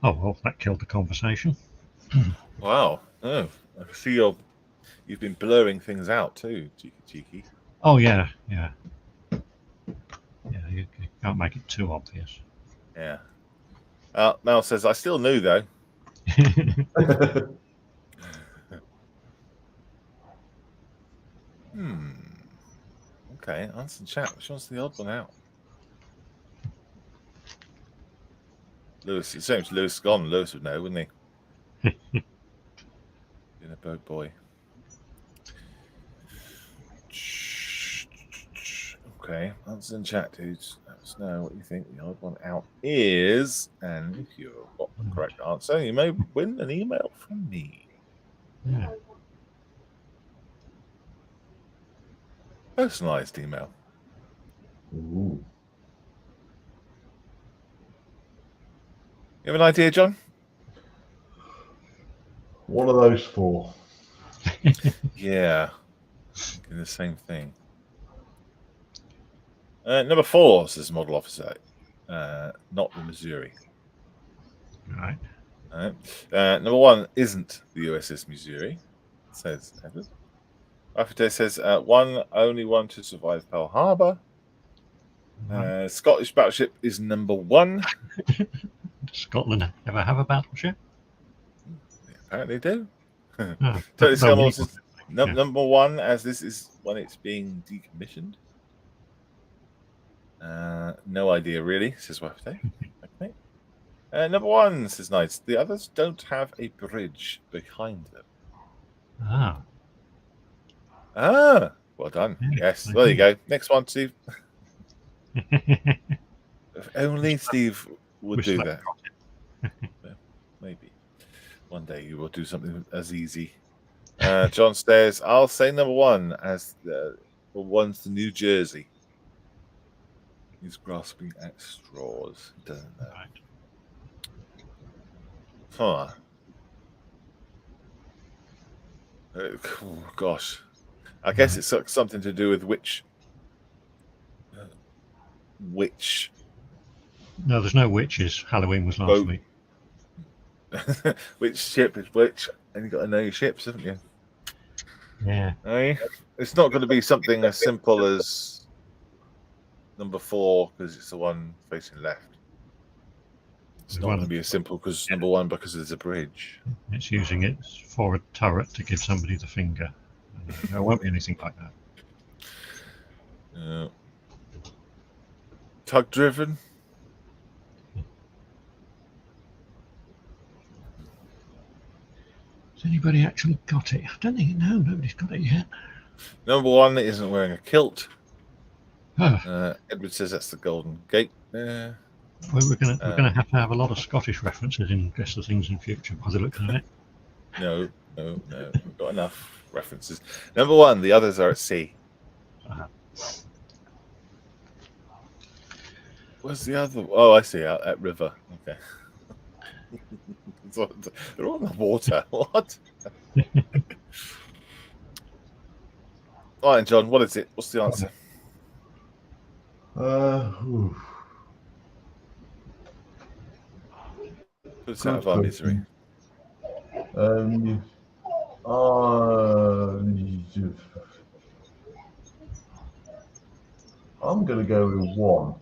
Oh well, that killed the conversation. Wow. Oh, I see you've been blurring things out too, cheeky. Oh yeah. You can't make it too obvious. Yeah. Mel says, I still knew though. Okay, answer the chat. Which one's the odd one out? Lewis, it seems Lewis gone. Lewis would know, wouldn't he? Being a boat boy. Okay, answer in chat, dudes. Let us know what you think the odd one out is. And if you've got the correct answer, you may win an email from me. Yeah. Personalized email. Ooh. You have an idea, John? One of those 4. Yeah. Thinking the same thing. Number 4 says model officer. Not the Missouri. Right. Number 1 isn't the USS Missouri, says Edward. Rafferty says only one to survive Pearl Harbor. Scottish battleship is number 1. Does Scotland ever have a battleship? They apparently do. Oh, Totally no, Scum says number 1, as this is when it's being decommissioned. No idea really, says Rafferty. Okay. Number 1 says Knights. The others don't have a bridge behind them. Well done. Yeah, Yes, there you go. Next one, Steve. If only Steve would do that. Maybe one day you will do something as easy. John says, I'll say number 1 as the one's the New Jersey. He's grasping at straws. He doesn't know. Right. Huh. Oh, gosh. I guess it's something to do with which. No, there's no witches. Halloween was last week. Which ship is which? And you've got to know your ships, haven't you? Yeah. It's not going to be something as simple as number 4 because it's the one facing left. It's not going to be as simple because number 1 because there's a bridge. It's using it for a turret to give somebody the finger. There won't be anything like that. Tug driven. Has anybody actually got it? I don't think. No, nobody's got it yet. Number 1 isn't wearing a kilt. Oh. Edward says that's the Golden Gate. Well, we're gonna have to have a lot of Scottish references in Guess the Things in Future by the look of it. No. We've got enough references. Number 1, the others are at sea. Where's the other? Oh, I see. Out at river. Okay. They're all in the water. What? All right, John. What is it? What's the answer? Put us out of our misery. I'm going to go with 1.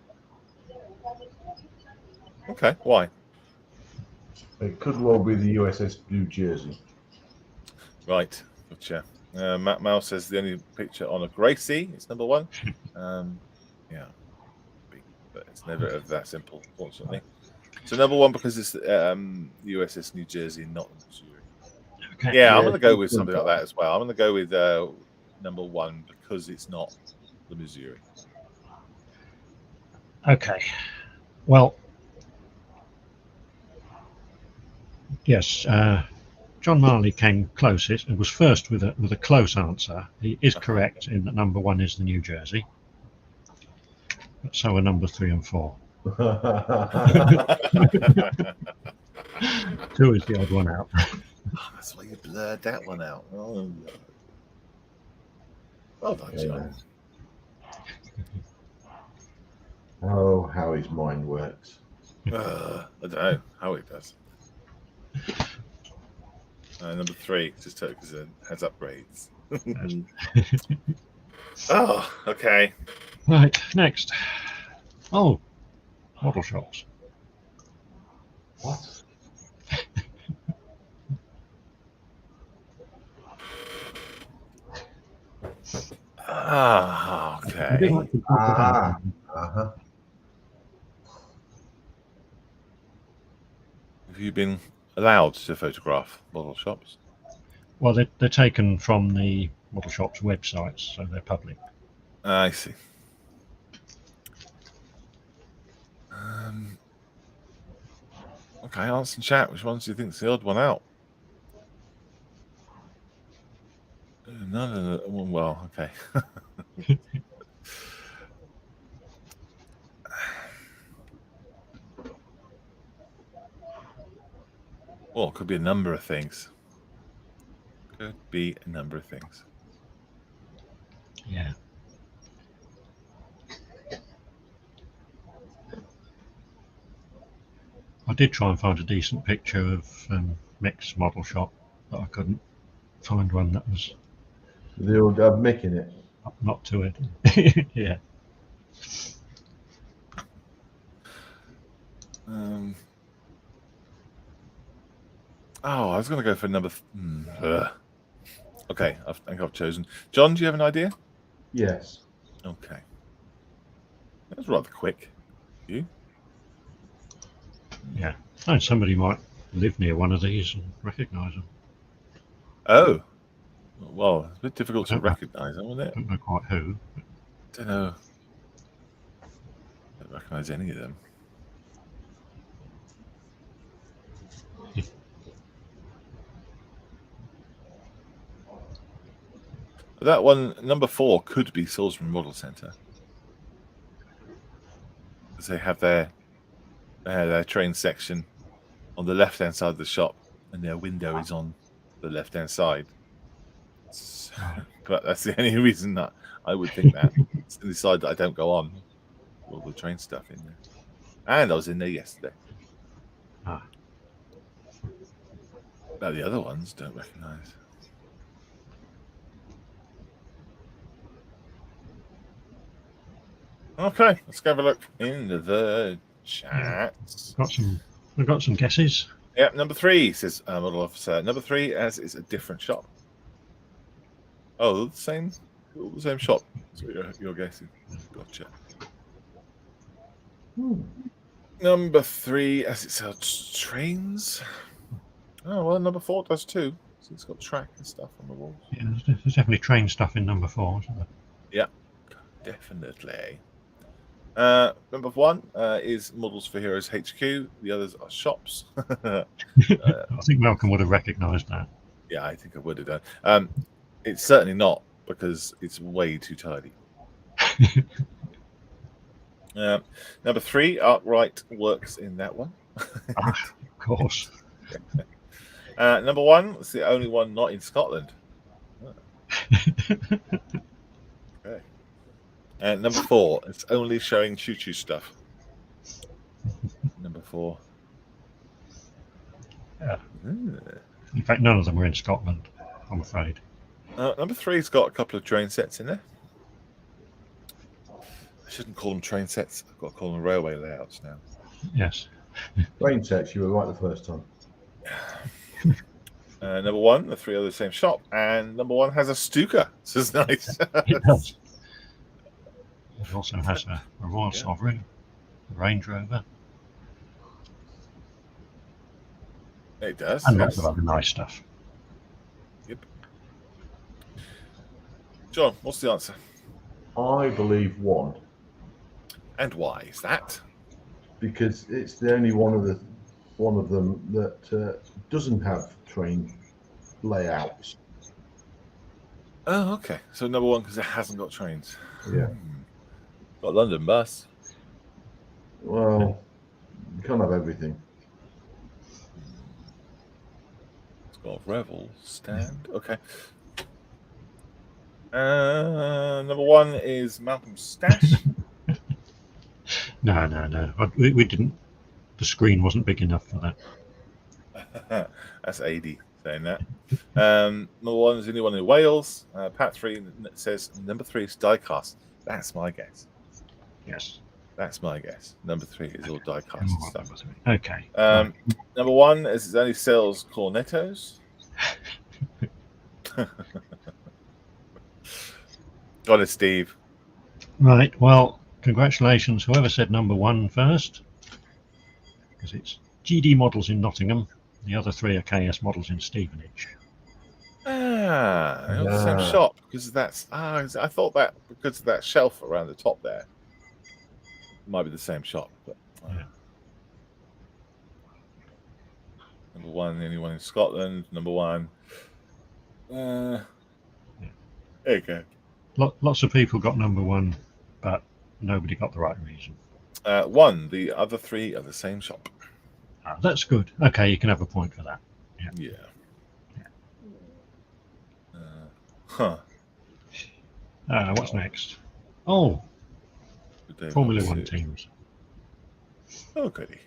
Okay. Why? It could well be the USS New Jersey. Right. Gotcha. Matt Mouse says the only picture on a Gracie is number 1. Yeah. But it's never that simple, fortunately. So number 1 because it's USS New Jersey, not the Missouri. Okay. Yeah, I'm Yeah, going to go with good something like call. that as well. I'm going to go with number 1 because it's not the Missouri. Okay. Well, yes. John Marley came closest and was first with a close answer. He is correct in that number 1 is the New Jersey. But so are number 3 and 4. 2 is the odd one out. That's why you blurred that one out. Oh, well done, John. Oh, how his mind works. I don't know how it does. Number 3, just because it has upgrades. Oh, okay. Right, next. Oh, model shops. What? Ah, I did okay. like to put the Ah. date Uh-huh. Have you been allowed to photograph model shops? Well, they're taken from the model shops websites, so they're public. I see. Okay, answer in chat. Which ones do you think's the odd one out? None of the well, okay. Well, it could be a number of things. Could be a number of things. Yeah. I did try and find a decent picture of Mick's model shop, but I couldn't find one that was The old Mick in it. not to it. Yeah. Oh, I was going to go for number. Okay, I think I've chosen. John, do you have an idea? Yes. Okay. That was rather quick. You? Yeah. And somebody might live near one of these and recognise them. Oh. Well, it's a bit difficult to I don't know. recognise them, isn't it? I don't know quite who. Don't know. Don't recognise any of them. That one, number 4, could be Salisbury Model Centre. Because they have their train section on the left-hand side of the shop, and their window is on the left-hand side. So, but that's the only reason that I would think that. It's the side that I don't go on. All the train stuff in there. And I was in there yesterday. Ah. But the other ones don't recognise. Okay, let's go have a look in the chat. We've got some guesses. Yeah, number 3 says model officer. Number 3 as it's a different shop. Oh, the same shop. That's what you're guessing. Gotcha. Number 3 as it sells trains. Oh well, number 4 does too. So it's got track and stuff on the walls. Yeah, there's definitely train stuff in number 4, isn't there? Yeah, definitely. Number 1 is Models for Heroes HQ. The others are shops. I think Malcolm would have recognised that. Yeah, I think I would have done. It's certainly not because it's way too tidy. Number 3, Arkwright works in that one. Of course. Number 1, it's the only one not in Scotland. Okay. And number 4, it's only showing choo-choo stuff. Number 4. Yeah. In fact, none of them were in Scotland, I'm afraid. Number 3's got a couple of train sets in there. I shouldn't call them train sets. I've got to call them railway layouts now. Yes. Train sets, you were right the first time. Number 1, the 3 are the same shop, and number 1 has a Stuka. This is nice. It does. It also has a Royal Sovereign, a Range Rover, It does. and lots of other nice stuff. John, what's the answer? I believe 1, And why is that? because it's the only one of them that doesn't have train layouts. Oh, okay. So number 1 because it hasn't got trains. Yeah. Got London bus. Well, you can't have everything. It's got Revel stand. Okay. Number 1 is Malcolm's stash. No. We didn't. The screen wasn't big enough for that. That's AD saying that. Number 1 is the only one in Wales. Pat 3 says number 3 is diecast. That's my guess. Yes. That's my guess. Number 3 is all diecast stuff. Okay. Number 1 is it only sells cornettos. Got it, Steve. Right. Well, congratulations, whoever said number 1 first, because it's GD models in Nottingham. The other 3 are KS models in Stevenage. It was the same shop because that's. I thought that because of that shelf around the top there, it might be the same shop. But Yeah. Number 1, the only one in Scotland. Number 1. There you go. Lots of people got number 1, but nobody got the right reason. 1. The other 3 are the same shop. That's good. Okay, you can have a point for that. Yeah. Huh. What's next? Oh, Formula 1 teams. Oh, goody.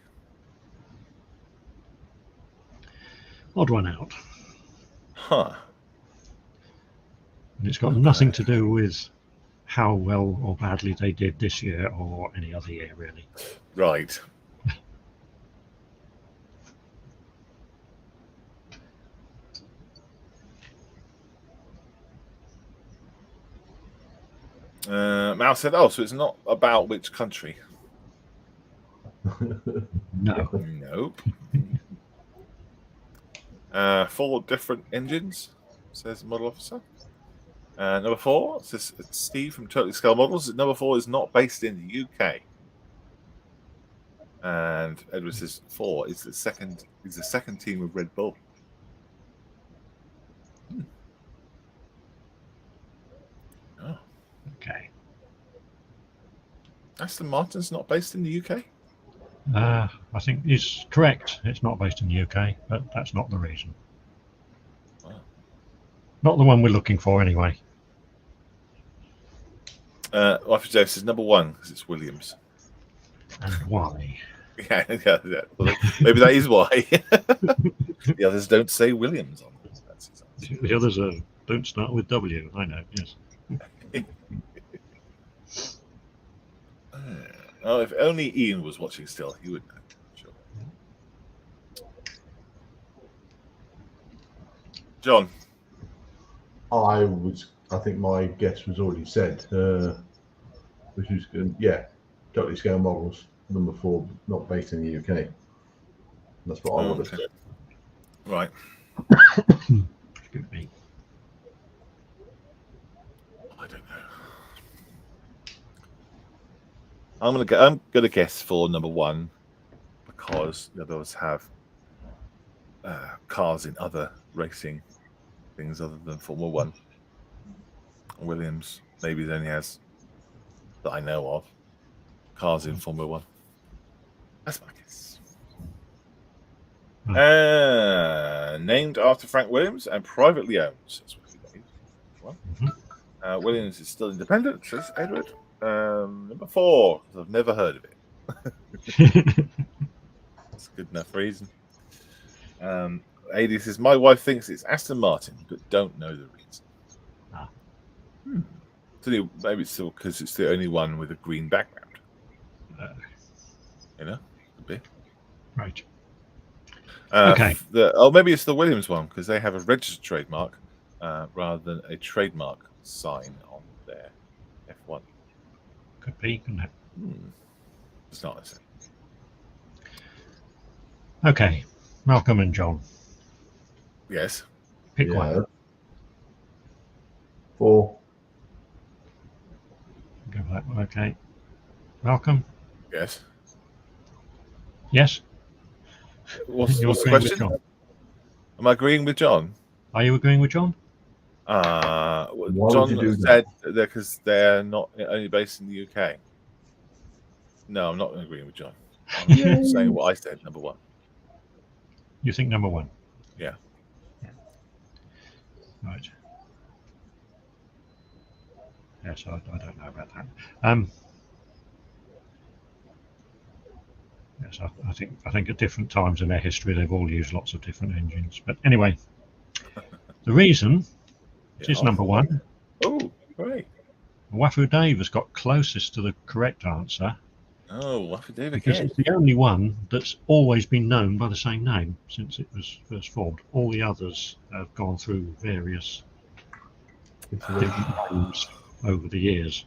Odd one out. Huh. And it's got nothing to do with how well or badly they did this year or any other year, really. Right. Mal said, "Oh, so it's not about which country." No. Nope. 4 different engines, says the model officer. Number 4 says it's Steve from Totally Scale Models. Number 4 is not based in the UK. And Edward says 4 is the second team of Red Bull. Oh. Okay. Aston Martin's not based in the UK? I think it's correct. It's not based in the UK, but that's not the reason. Wow. Not the one we're looking for, anyway. Arthur Joe says number 1 because it's Williams. And why? Yeah. Well, maybe that is why. The others don't say Williams on them. That's exactly. The others don't start with W. I know, yes. Oh, if only Ian was watching still, he would know. Sure. John. I think my guess was already said, which was good. Yeah, Totally Scale Models, number 4, not based in the UK. That's what I would have said. Right. Could be. I don't know. I'm gonna guess for number 1 because the others have cars in other racing things other than Formula 1. Williams maybe only has, that I know of, cars in Formula 1. That's my guess. Named after Frank Williams and privately owned. That's what he named. Well, Williams is still independent, says Edward. Number 4, because I've never heard of it. That's a good enough reason. AD says, my wife thinks it's Aston Martin, but don't know the reason. So maybe it's still because it's the only one with a green background. You know, a bit. Right. Okay. Maybe it's the Williams one because they have a registered trademark rather than a trademark sign on their F1. Could be, couldn't it? It's not the same. Okay, Malcolm and John. Yes. Pick one. 4. go for that one. Okay. Malcolm? Yes. Yes? What's You're the agreeing with question? John. Am I agreeing with John? Are you agreeing with John? Why would John you do said that because they're not only based in the UK. No, I'm not agreeing with John. I'm saying what I said, number one. You think number one? Yeah. Right. Yes, I don't know about that. Yes, I think at different times in their history they've all used lots of different engines. But anyway, the reason it is number one. Oh, great. Wafu Dave has got closest to the correct answer Oh, Wafu Dave because again. it's the only one that's always been known by the same name since it was first formed. All the others have gone through various different names over the years.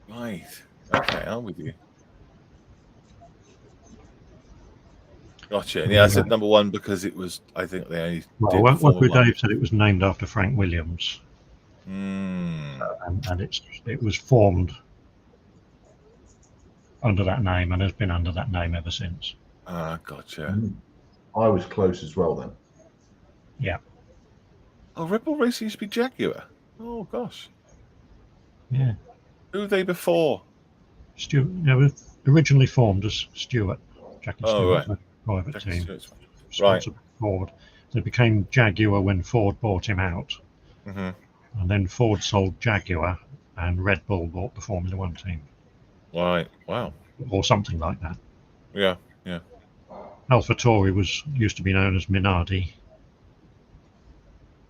Right. Okay, I'm with you. Gotcha. And yeah, I said number one because it was, I think they only Well, did Wafu Dave said it was named after Frank Williams. Mm. And it was formed under that name and has been under that name ever since. Ah, gotcha. I was close as well then. Yeah. Oh, Rebel Racing used to be Jaguar. Oh gosh. Yeah. Who were they before? Stuart. It was originally formed as Stuart. Jackie Oh, Stewart's private Jackie team. Stewart's. Sponsored by Ford. They became Jaguar when Ford bought him out. Mm-hmm. And then Ford sold Jaguar and Red Bull bought the Formula One team. Right. Wow. Or something like that. Yeah. Yeah. AlphaTauri used to be known as Minardi.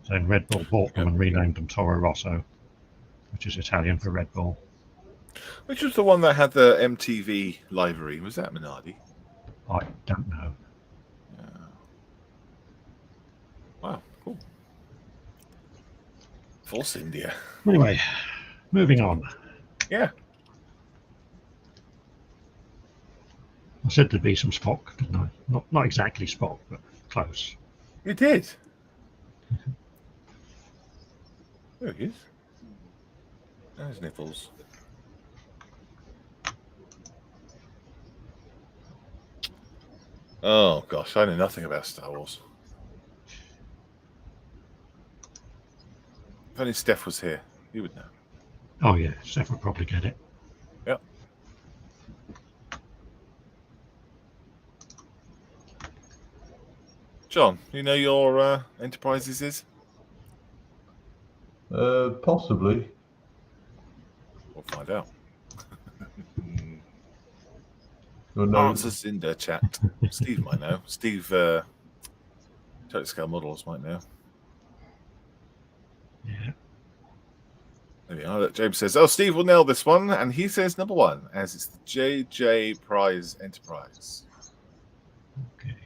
Then Red Bull bought them and renamed them Toro Rosso, which is Italian for Red Bull. Which was the one that had the MTV livery? Was that Minardi? I don't know. Yeah. Wow, cool. Force India. Anyway, moving on. Yeah. I said there'd be some Spock, didn't I? Not exactly Spock, but close. You did. There he is. There's Nichols. Oh gosh, I know nothing about Star Wars. If only Steph was here, he would know. Oh yeah, Steph would probably get it. Yep. John, you know your Enterprises is? Possibly. We'll find out. No. Answers in the chat. Steve might know. Steve, Total Scale Models might know. Yeah. There we are. James says, "Oh, Steve will nail this one," and he says number one, as it's the JJ Prize Enterprise. Okay.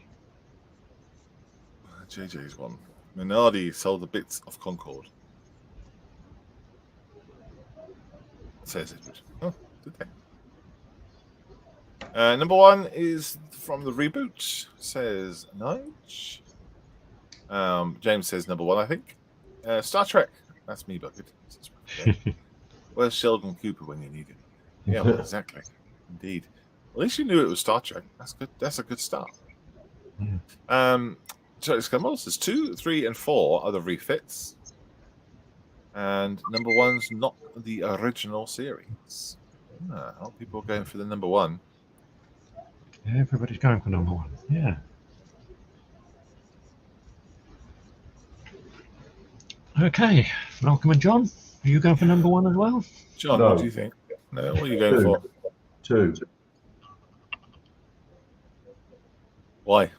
JJ's one. Minardi sold the bits of Concorde. Says Edward. Oh, did they? Number one is from the reboot. Says Nige. James says number one, I think. Star Trek. That's me, Bucket. Where's Sheldon Cooper when you need him? Yeah, well, exactly. Indeed. At least you knew it was Star Trek. That's good. That's a good start. Yeah. So it's models. There's 2, 3, and 4 are the refits. And number one's not the original series. A lot of people are going for the number one. Yeah, everybody's going for number one. Yeah. Okay, Malcolm and John, are you going for number one as well? John, No. what do you think? No, what are you going Two. for? 2. Why?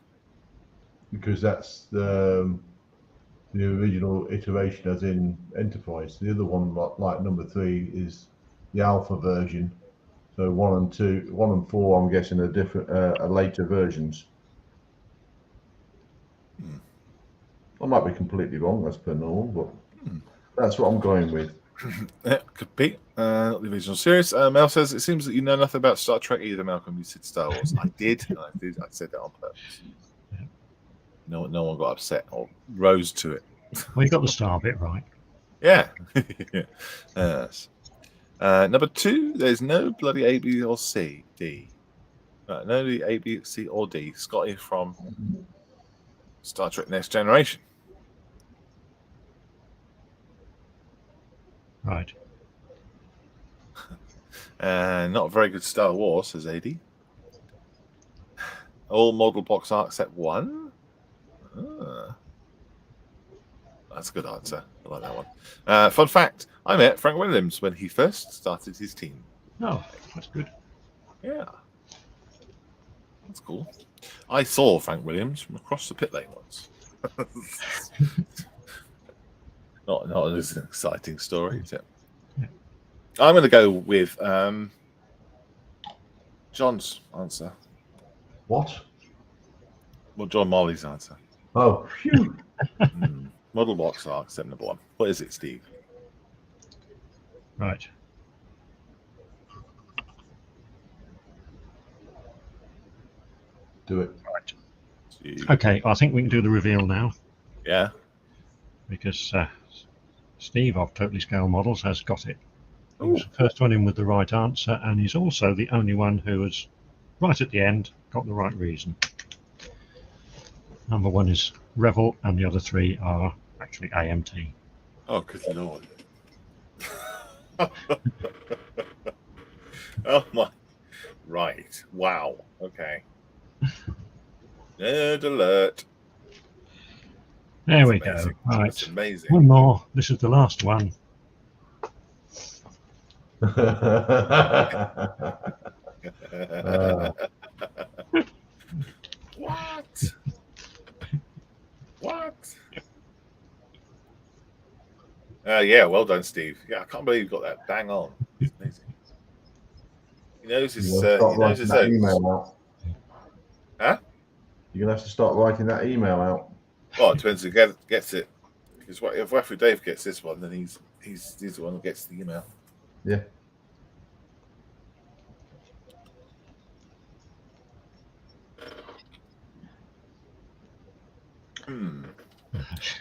Because that's the original iteration, as in Enterprise. The other one, like number 3, is the alpha version. So 1 and 4, I'm guessing, are different, are later versions. I might be completely wrong, as per normal, but that's what I'm going with. Yeah, could be. Not the original series. Mel says, "It seems that you know nothing about Star Trek either, Malcolm. You said Star Wars." I did. I said that on purpose. Yeah. No one got upset or rose to it. Well, you got the star bit right. Yeah. Yes. Number 2, there's no bloody A, B, or C, D. No A, B, C, or D. Scotty from Star Trek Next Generation. Right. Not a very good Star Wars, says AD. All model box art except 1. That's a good answer. I like that one. Fun fact, I met Frank Williams when he first started his team. Oh, that's good. Yeah. That's cool. I saw Frank Williams from across the pit lane once. not as an exciting story, is it? Yeah. I'm going to go with John's answer. What? Well, John Marley's answer. Oh, phew. Model box art, except number 1. What is it, Steve? Right. Do it. Right. Okay, I think we can do the reveal now. Yeah. Because Steve of Totally Scale Models has got it. He Ooh. was the first one in with the right answer, and he's also the only one who has, right at the end, got the right reason. Number 1 is Revel, and the other 3 are actually AMT. Oh, good lord. Oh my. Right. Wow. Okay. Nerd alert. There we Amazing. go. Right. That's amazing. One more. This is the last one. What? What? Yeah, well done, Steve. Yeah, I can't believe you got that bang on. It's amazing. He knows his, You're gonna start writing that email out. Huh? You're gonna have to start writing that email out. Well, it depends who gets it. Because if Waffle Dave gets this one, then he's the one who gets the email. Yeah.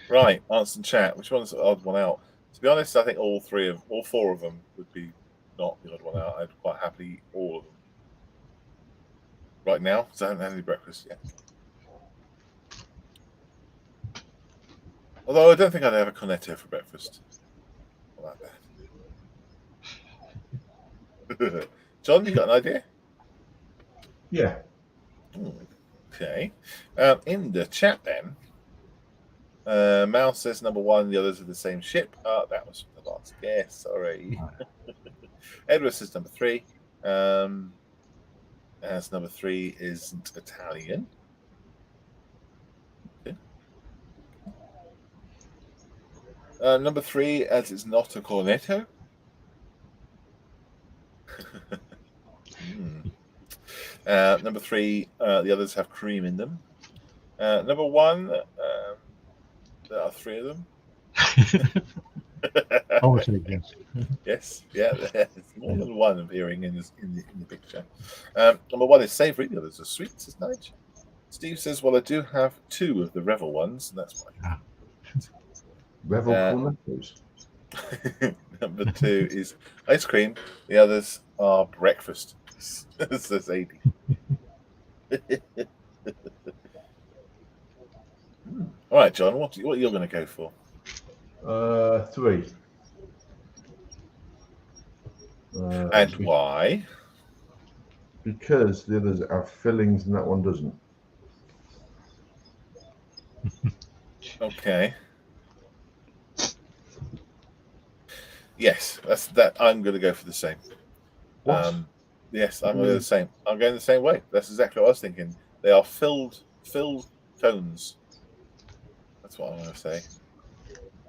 Right, answer in chat. Which one's the odd one out? To be honest, I think all 4 of them would be not the odd one out. I'd quite happily eat all of them. Right now, because I haven't had any breakfast yet. Although I don't think I'd have a cornetto for breakfast. Not that bad. John, you got an idea? Yeah. Okay. In the chat then, Mal says number 1, the others are the same ship. That was the last guess, sorry. Edward says number 3. As number 3 isn't Italian. Okay. Number 3, as it's not a cornetto. Number 3, the others have cream in them. Number 1, there are 3 of them. Obviously, yes. Yes, yeah, there's more than one appearing in the picture. Number 1 is savoury, the others are sweet, says Nige. Steve says, well, I do have 2 of the Revel ones, and that's why. Revel cornettos. Number 2 is ice cream, the others are breakfast, says 80. All right, John, what are you going to go for? 3. And why? Because the others have fillings and that one doesn't. Okay. Yes, that's that. I'm going to go for the same. What? Yes, I'm going to go the same. I'm going the same way. That's exactly what I was thinking. They are filled cones. That's what I'm going to say.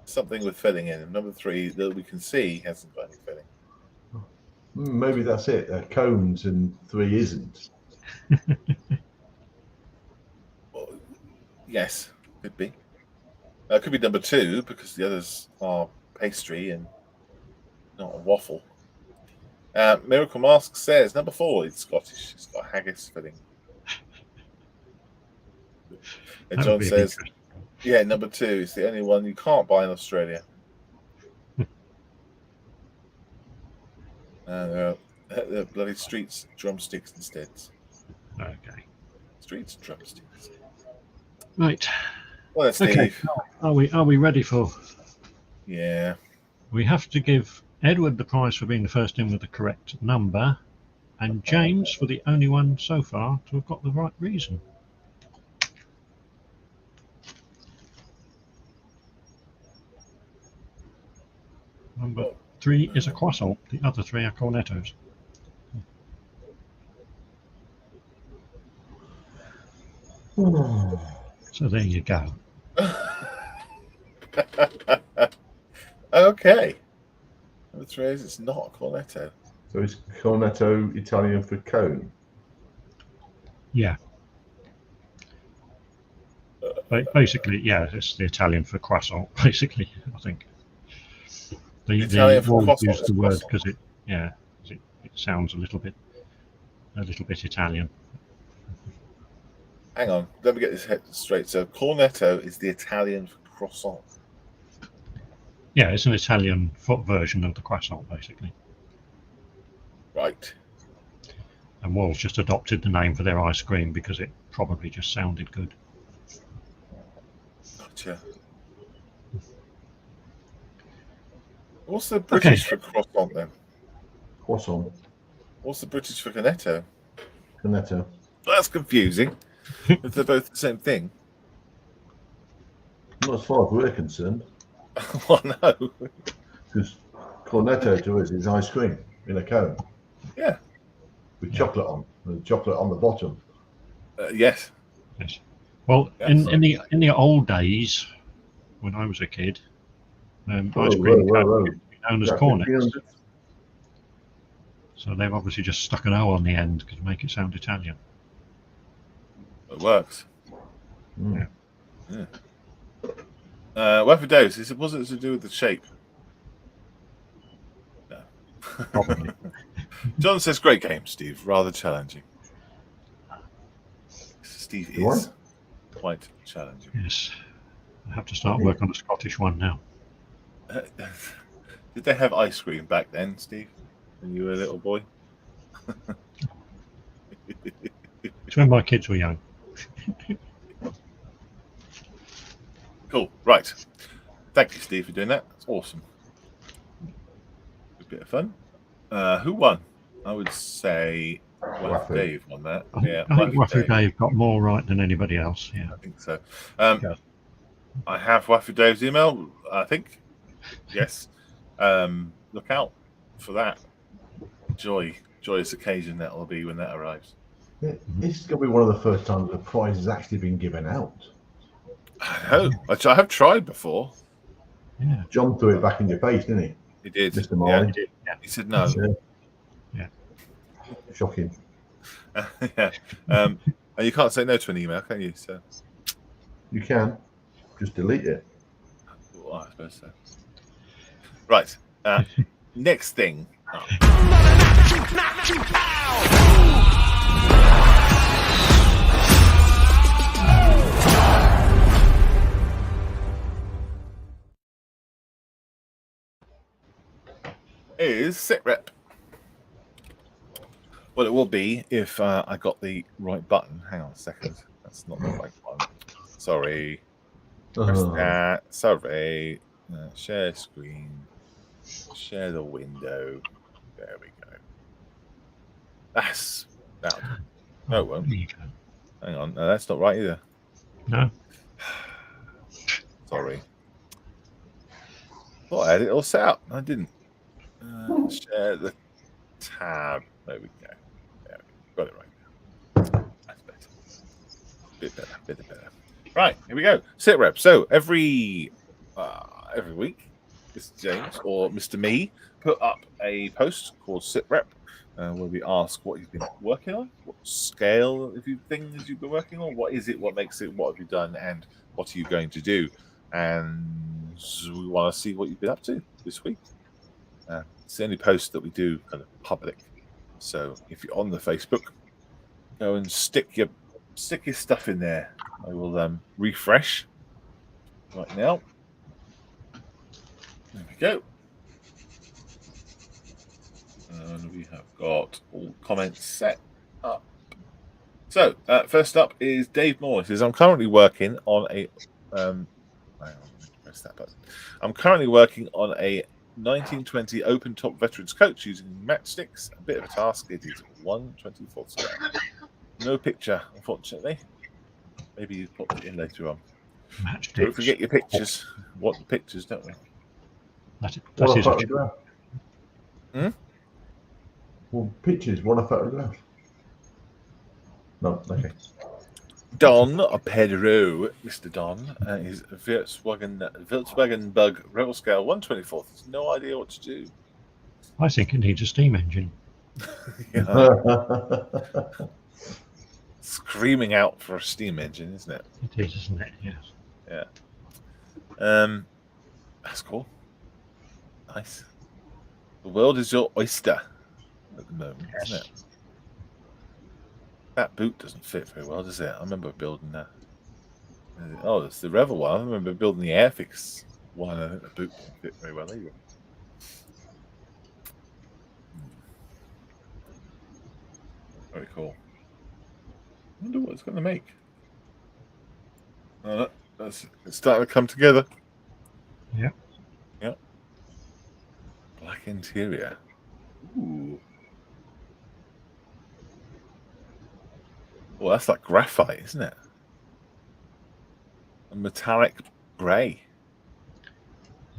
Something with filling in. Number 3 that we can see hasn't got any filling. Maybe that's it. They're cones and 3 isn't. Well, yes, could be. Could be number 2 because the others are pastry and not a waffle. Miracle Mask says number 4 is Scottish. It's got haggis filling. And John says, yeah, number 2 is the only one you can't buy in Australia. The bloody streets drumsticks instead. Okay. Streets drumsticks. Right. Well, that's Steve. Okay. Are we ready for? Yeah. We have to give Edward the prize for being the first in with the correct number, and James for the only one so far to have got the right reason. Number 3 is a croissant. The other 3 are cornettos. So there you go. Okay. Number 3 is it's not a cornetto. So is cornetto Italian for cone? Yeah. Basically, yeah, it's the Italian for croissant. Basically, I think. Italian for Wolves croissant use is the word croissant. because it sounds a little bit Italian. Hang on, let me get this straight. So cornetto is the Italian for croissant. Yeah, it's an Italian version of the croissant, basically. Right. And Wolves just adopted the name for their ice cream because it probably just sounded good. Gotcha. What's the British for croissant then? Croissant. What's the British for cornetto? Cornetto. That's confusing. If they're both the same thing. Not as far as we're concerned, Well, no. because cornetto to us is ice cream in a cone. Yeah. With chocolate on, and chocolate on the bottom. Yes. Yes. Well, Yes. in the old days, when I was a kid, ice cream cone used to be known as cornets. So they've obviously just stuck an O on the end to make it sound Italian. It works. Mm. Yeah. Waffle Dose, is it wasn't to do with the shape? No. Probably. John says, great game, Steve. Rather challenging. Steve is quite challenging. Yes. I have to start work on a Scottish one now. Did they have ice cream back then, Steve, when you were a little boy? It's when my kids were young. Cool. Right. Thank you, Steve, for doing that. That's awesome. A bit of fun. Who won? I would say Waffle. Dave won that. I think Waffle Dave got more right than anybody else. Yeah. I think so. I have Waffle Dave's email, I think. Yes. Look out for that. Joyous occasion that will be when that arrives. This is going to be one of the first times the prize has actually been given out. I know. I have tried before. Yeah. John threw it back in your face, didn't he? He did. Mr. Marley. Yeah. He said no. Yeah. Shocking. Yeah. And you can't say no to an email, can you? So. You can. Just delete it. Well, I suppose so. Right. Next thing. Is sit rep. Well, it will be if I got the right button. Hang on a second. That's not the right one. Sorry. Press that. Sorry. Share screen. Share the window. There we go. That's that. No, it won't. There you go. Hang on. No, that's not right either. No. Sorry. Thought I had it all set up. I didn't. Share the tab. There we go. There we go. Got it right. That's better. Bit better. Right, here we go. Sit rep. So every week, Mr. James or Mr. Me put up a post called Sit Rep, where we ask what you've been working on, what scale of things you've been working on, what is it, what makes it, what have you done, and what are you going to do. And we want to see what you've been up to this week. It's the only post that we do kind of public. So if you're on the Facebook, go and stick your stuff in there. I will refresh right now. There we go. And we have got all comments set up. So, first up is Dave Moore. He says, I'm currently working on a... hang on, press that button. I'm currently working on a 1920 open-top veterans coach using matchsticks. A bit of a task. It is 1/24 square. No picture, unfortunately. Maybe you pop it in later on. Matchsticks. Don't forget your pictures. Want the pictures, don't we? That What a is a photograph. Well, pictures, what a photograph. No, okay. Don Pedro, Mr. Don, his Volkswagen Bug rebel scale 1/24. There's no idea what to do. I think it needs a steam engine. Yeah. Screaming out for a steam engine, isn't it? It is, isn't it? Yes. Yeah. That's cool. Nice. The world is your oyster at the moment, isn't it? That boot doesn't fit very well, does it? I remember building that. Oh, it's the Revel one. I remember building the Airfix one. I think the boot didn't fit very well either. Very cool. I wonder what it's going to make. Oh, it's starting to come together. Yep. Yep. Black interior. Ooh. Well, that's like graphite, isn't it? A metallic grey.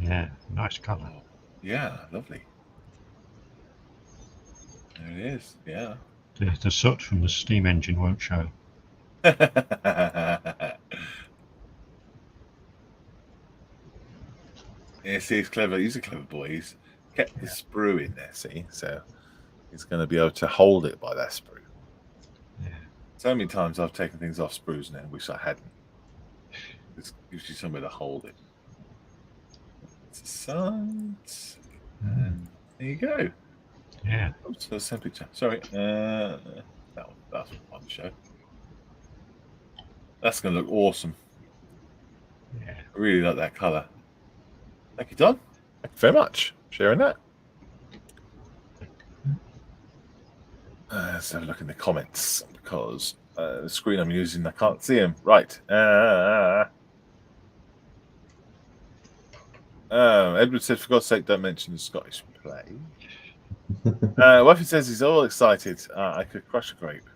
Yeah, nice colour. Oh, yeah, lovely. There it is. Yeah. The soot from the steam engine won't show. Yeah, see, he's clever. He's a clever boy. He's kept his sprue in there, see? So he's going to be able to hold it by that sprue. Yeah. So many times I've taken things off sprues now, wish I hadn't. It gives you somewhere to hold it. It's the sides. And there you go. Yeah. Oops, the same picture. Sorry. That's one show. That's going to look awesome. Yeah. I really like that colour. Thank you, Don. Thank you very much for sharing that. Let's have a look in the comments because the screen I'm using, I can't see them. Right. Edward said, for God's sake, don't mention the Scottish play. Wifey says he's all excited. I could crush a grape.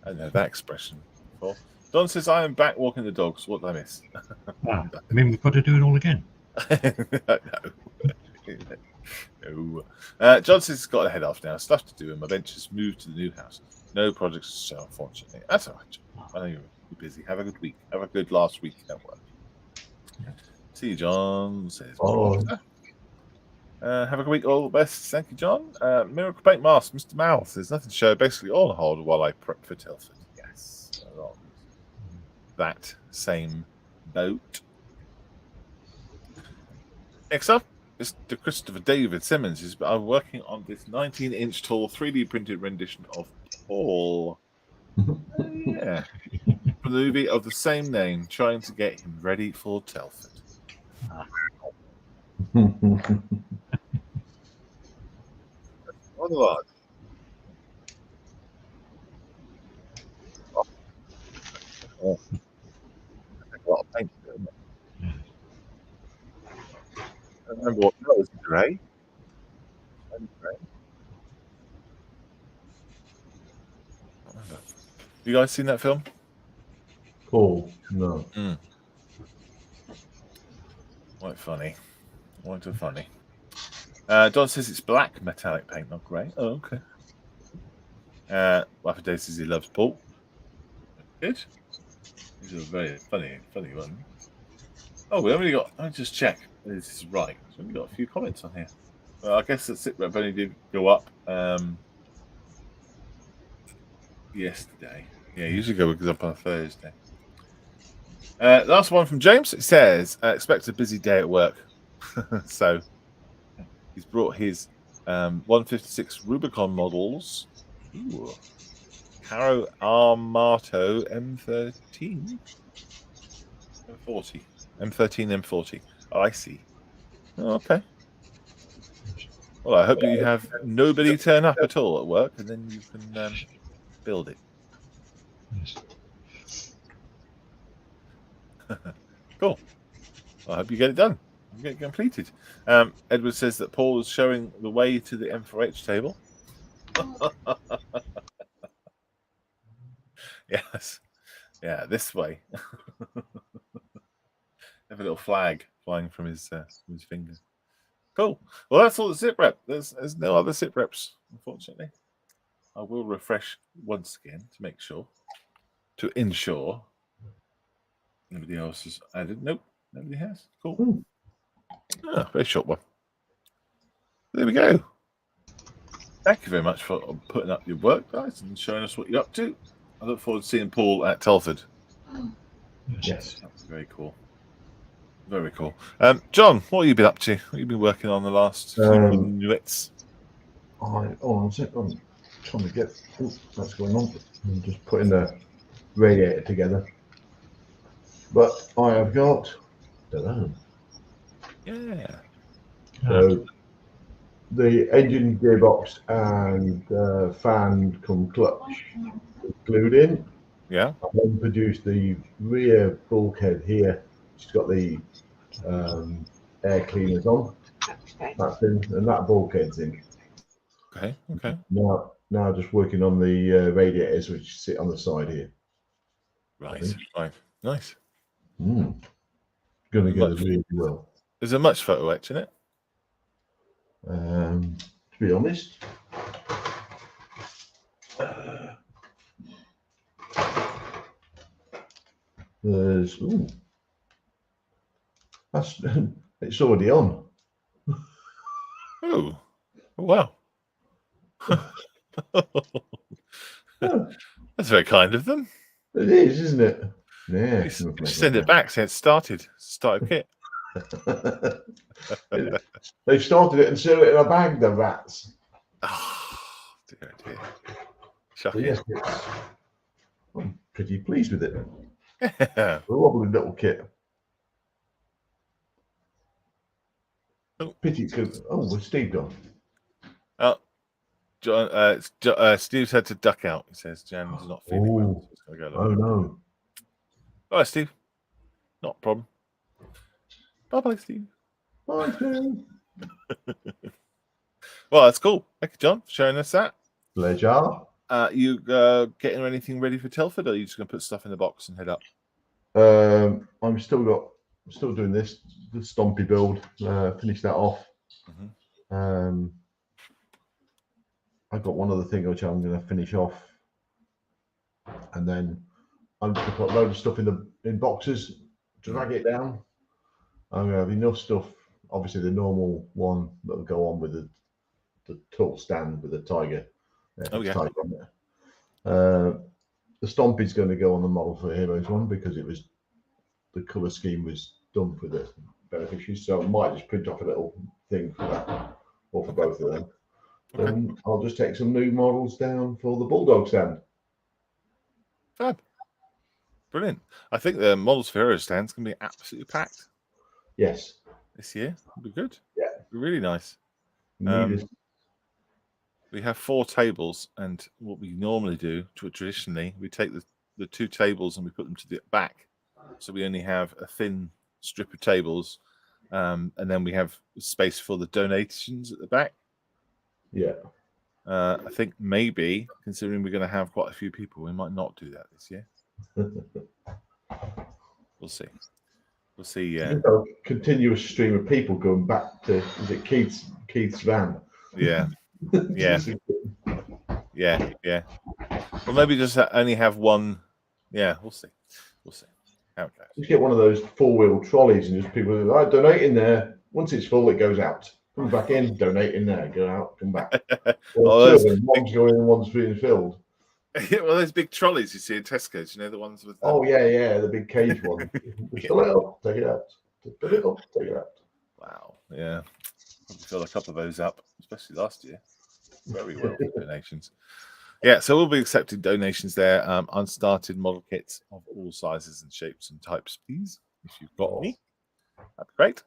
I don't know that expression before. Don says, I am back walking the dogs. What did I miss? I mean, we've got to do it all again. No. John says he's got to head off now. Stuff to do, and my bench has moved to the new house. No projects to show, unfortunately. That's all right, John. I know you're busy. Have a good week. Have a good last week at work. See you, John. Says, have a good week. All the best. Thank you, John. Miracle Paint Mask, Mr. Mouth. There's nothing to show. Basically, on hold while I prep for Telford. Yes. That same boat. Next up, Mr. Christopher David Simmons is working on this 19-inch tall 3D printed rendition of Paul. Yeah. From the movie of the same name, trying to get him ready for Telford. What? Oh. A lot of paint, isn't it? I don't remember what that was. Grey. You guys seen that film? Cool. No. Quite funny. Quite funny. Don says it's black metallic paint, not grey. Oh, okay. Waffa says he loves Paul. Good. He's a very funny one. Oh, we only got. Let me just check. This is right. So we've got a few comments on here. Well, I guess that's it. But only did go up yesterday. Yeah, usually goes up on Thursday. Last one from James. It says, expect a busy day at work. So he's brought his 156 Rubicon models. Ooh. Caro Armato M13. M40. M13, M40. Oh, I see. Oh, okay. Well, I hope you have nobody turn up at all at work, and then you can build it. Yes. Cool. I hope you get it done. You get it completed. Edward says that Paul is showing the way to the M4H table. Yes. Yeah, this way. Have a little flag flying from his finger. Cool. Well, that's all the sit rep. There's no other sit reps, unfortunately. I will refresh once again to make sure, to ensure nobody else has added. Nope, nobody has. Cool. Ah, very short one. There we go. Thank you very much for putting up your work, guys, and showing us what you're up to. I look forward to seeing Paul at Telford. Yes. That's very cool. Very cool. John, what have you been up to? What have you been working on the last few minutes? I'm trying to get. What's going on? I'm just putting the radiator together. But I have got. Don't know. Yeah. So the engine, gearbox, and fan come clutch is glued in. Yeah. I then produced the rear bulkhead here. It's got the air cleaners on. That's in, and that bulkhead's in. Okay. Okay. Now just working on the radiators which sit on the side here. Right. Right. Nice. Going to get it really well. Is there much photo etch in it? To be honest, there's. That's it's already on. Oh, wow. That's very kind of them. It is, isn't it? Yeah. Just send it back, say it started kit. They've started it and sealed it in a bag, the rats. Oh, dear. So Shocking. yes, I'm pretty pleased with it. Yeah. A lovely little kit. Oh. Pity it's good. Oh, where's Steve gone? Oh, John. Steve's had to duck out. He says Jan's not feeling well. So it's gonna go Oh no. Bye, Steve. Not a problem. Bye, Steve. Bye, Steve. Well, that's cool. Thank you, John, for showing us that. Pleasure. You getting anything ready for Telford, or are you just going to put stuff in the box and head up? I'm still doing the Stompy build. Finish that off. I've got one other thing which I'm going to finish off, and then I'm going to put a load of stuff in boxes, drag it down. I'm going to have enough stuff. Obviously, the normal one that will go on with the tool stand with the tiger. Tiger on there. The Stompy's going to go on the model for Heroes one because it was the colour scheme was done for the beneficiaries. So I might just print off a little thing for that, or for both of them. Then I'll just take some new models down for the Bulldog stand. Fab. Brilliant. I think the models for Hero stands can be absolutely packed. Yes. This year. It'll be good. Yeah. It'll be really nice. We have 4 tables, and what we normally do, traditionally, we take the 2 tables and we put them to the back. So we only have a thin strip of tables, and then we have space for the donations at the back. Yeah. I think maybe, considering we're going to have quite a few people, we might not do that this year. We'll see. We'll see. A continuous stream of people going back to, is it Keith's van? Yeah. Yeah. Well, maybe just only have one. Yeah, we'll see. How it goes. Just get one of those 4-wheel trolleys and just people like, donate in there. Once it's full, it goes out. Come back in, donate in there, go out, come back. One's going in, one's being filled. Yeah, well, those big trolleys you see in Tesco's, the ones with. The big cage one. Fill it up, take it out. Fill it up, take it out. Wow, yeah. Probably filled a couple of those up, especially last year. Very well for donations. Yeah, so we'll be accepting donations there. Unstarted model kits of all sizes and shapes and types, please. If you've got any, that'd be great.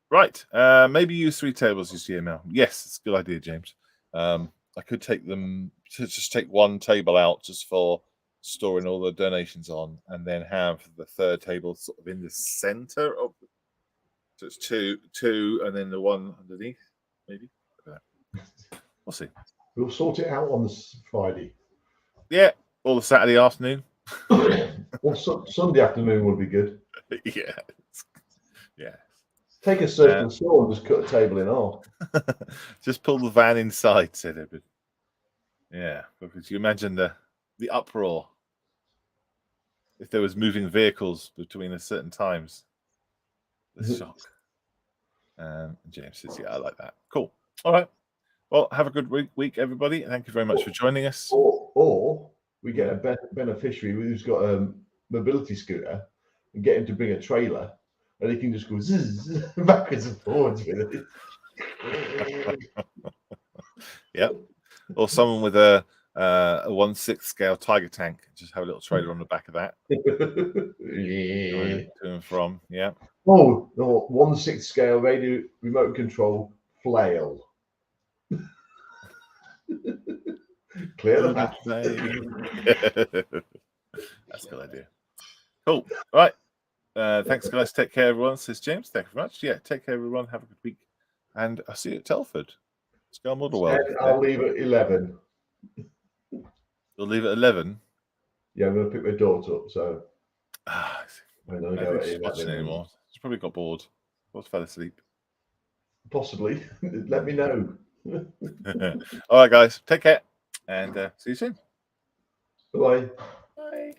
Right. Maybe use 3 tables this year now. Yes, it's a good idea, James. I could take them to just take 1 table out just for storing all the donations on, and then have the 3rd table sort of in the center of. So it's two, and then the one underneath, maybe. We'll see. We'll sort it out on the Friday. Yeah, or the Saturday afternoon. Or Sunday afternoon would be good. Yeah. Yeah. Take a circular saw and just cut a table in half. Just pull the van inside, said Edward. Yeah, because you imagine the uproar if there was moving vehicles between a certain times. The shock. James says, yeah, I like that. Cool. All right. Well, have a good week, everybody. Thank you very much for joining us. Or we get a beneficiary who's got a mobility scooter and get him to bring a trailer, and he can just go zzz, backwards and forwards with it. Yep. Or someone with a 1/6 scale Tiger tank, just have a little trailer on the back of that. Yeah. To and from, yeah. Oh, no, 1/6 scale radio remote control flail. Clear the path. That's a good idea. Cool. All right. Thanks, guys. Take care, everyone. Says James. Thank you very much. Yeah, take care, everyone. Have a good week. And I'll see you at Telford. Scale Model World. I'll leave at 11. You'll leave at 11? Yeah, I'm going to pick my daughter up, so. I don't know go she's watching anymore. She's probably got bored. Or fell asleep. Possibly. Let me know. All right, guys. Take care. And see you soon. Bye. Bye.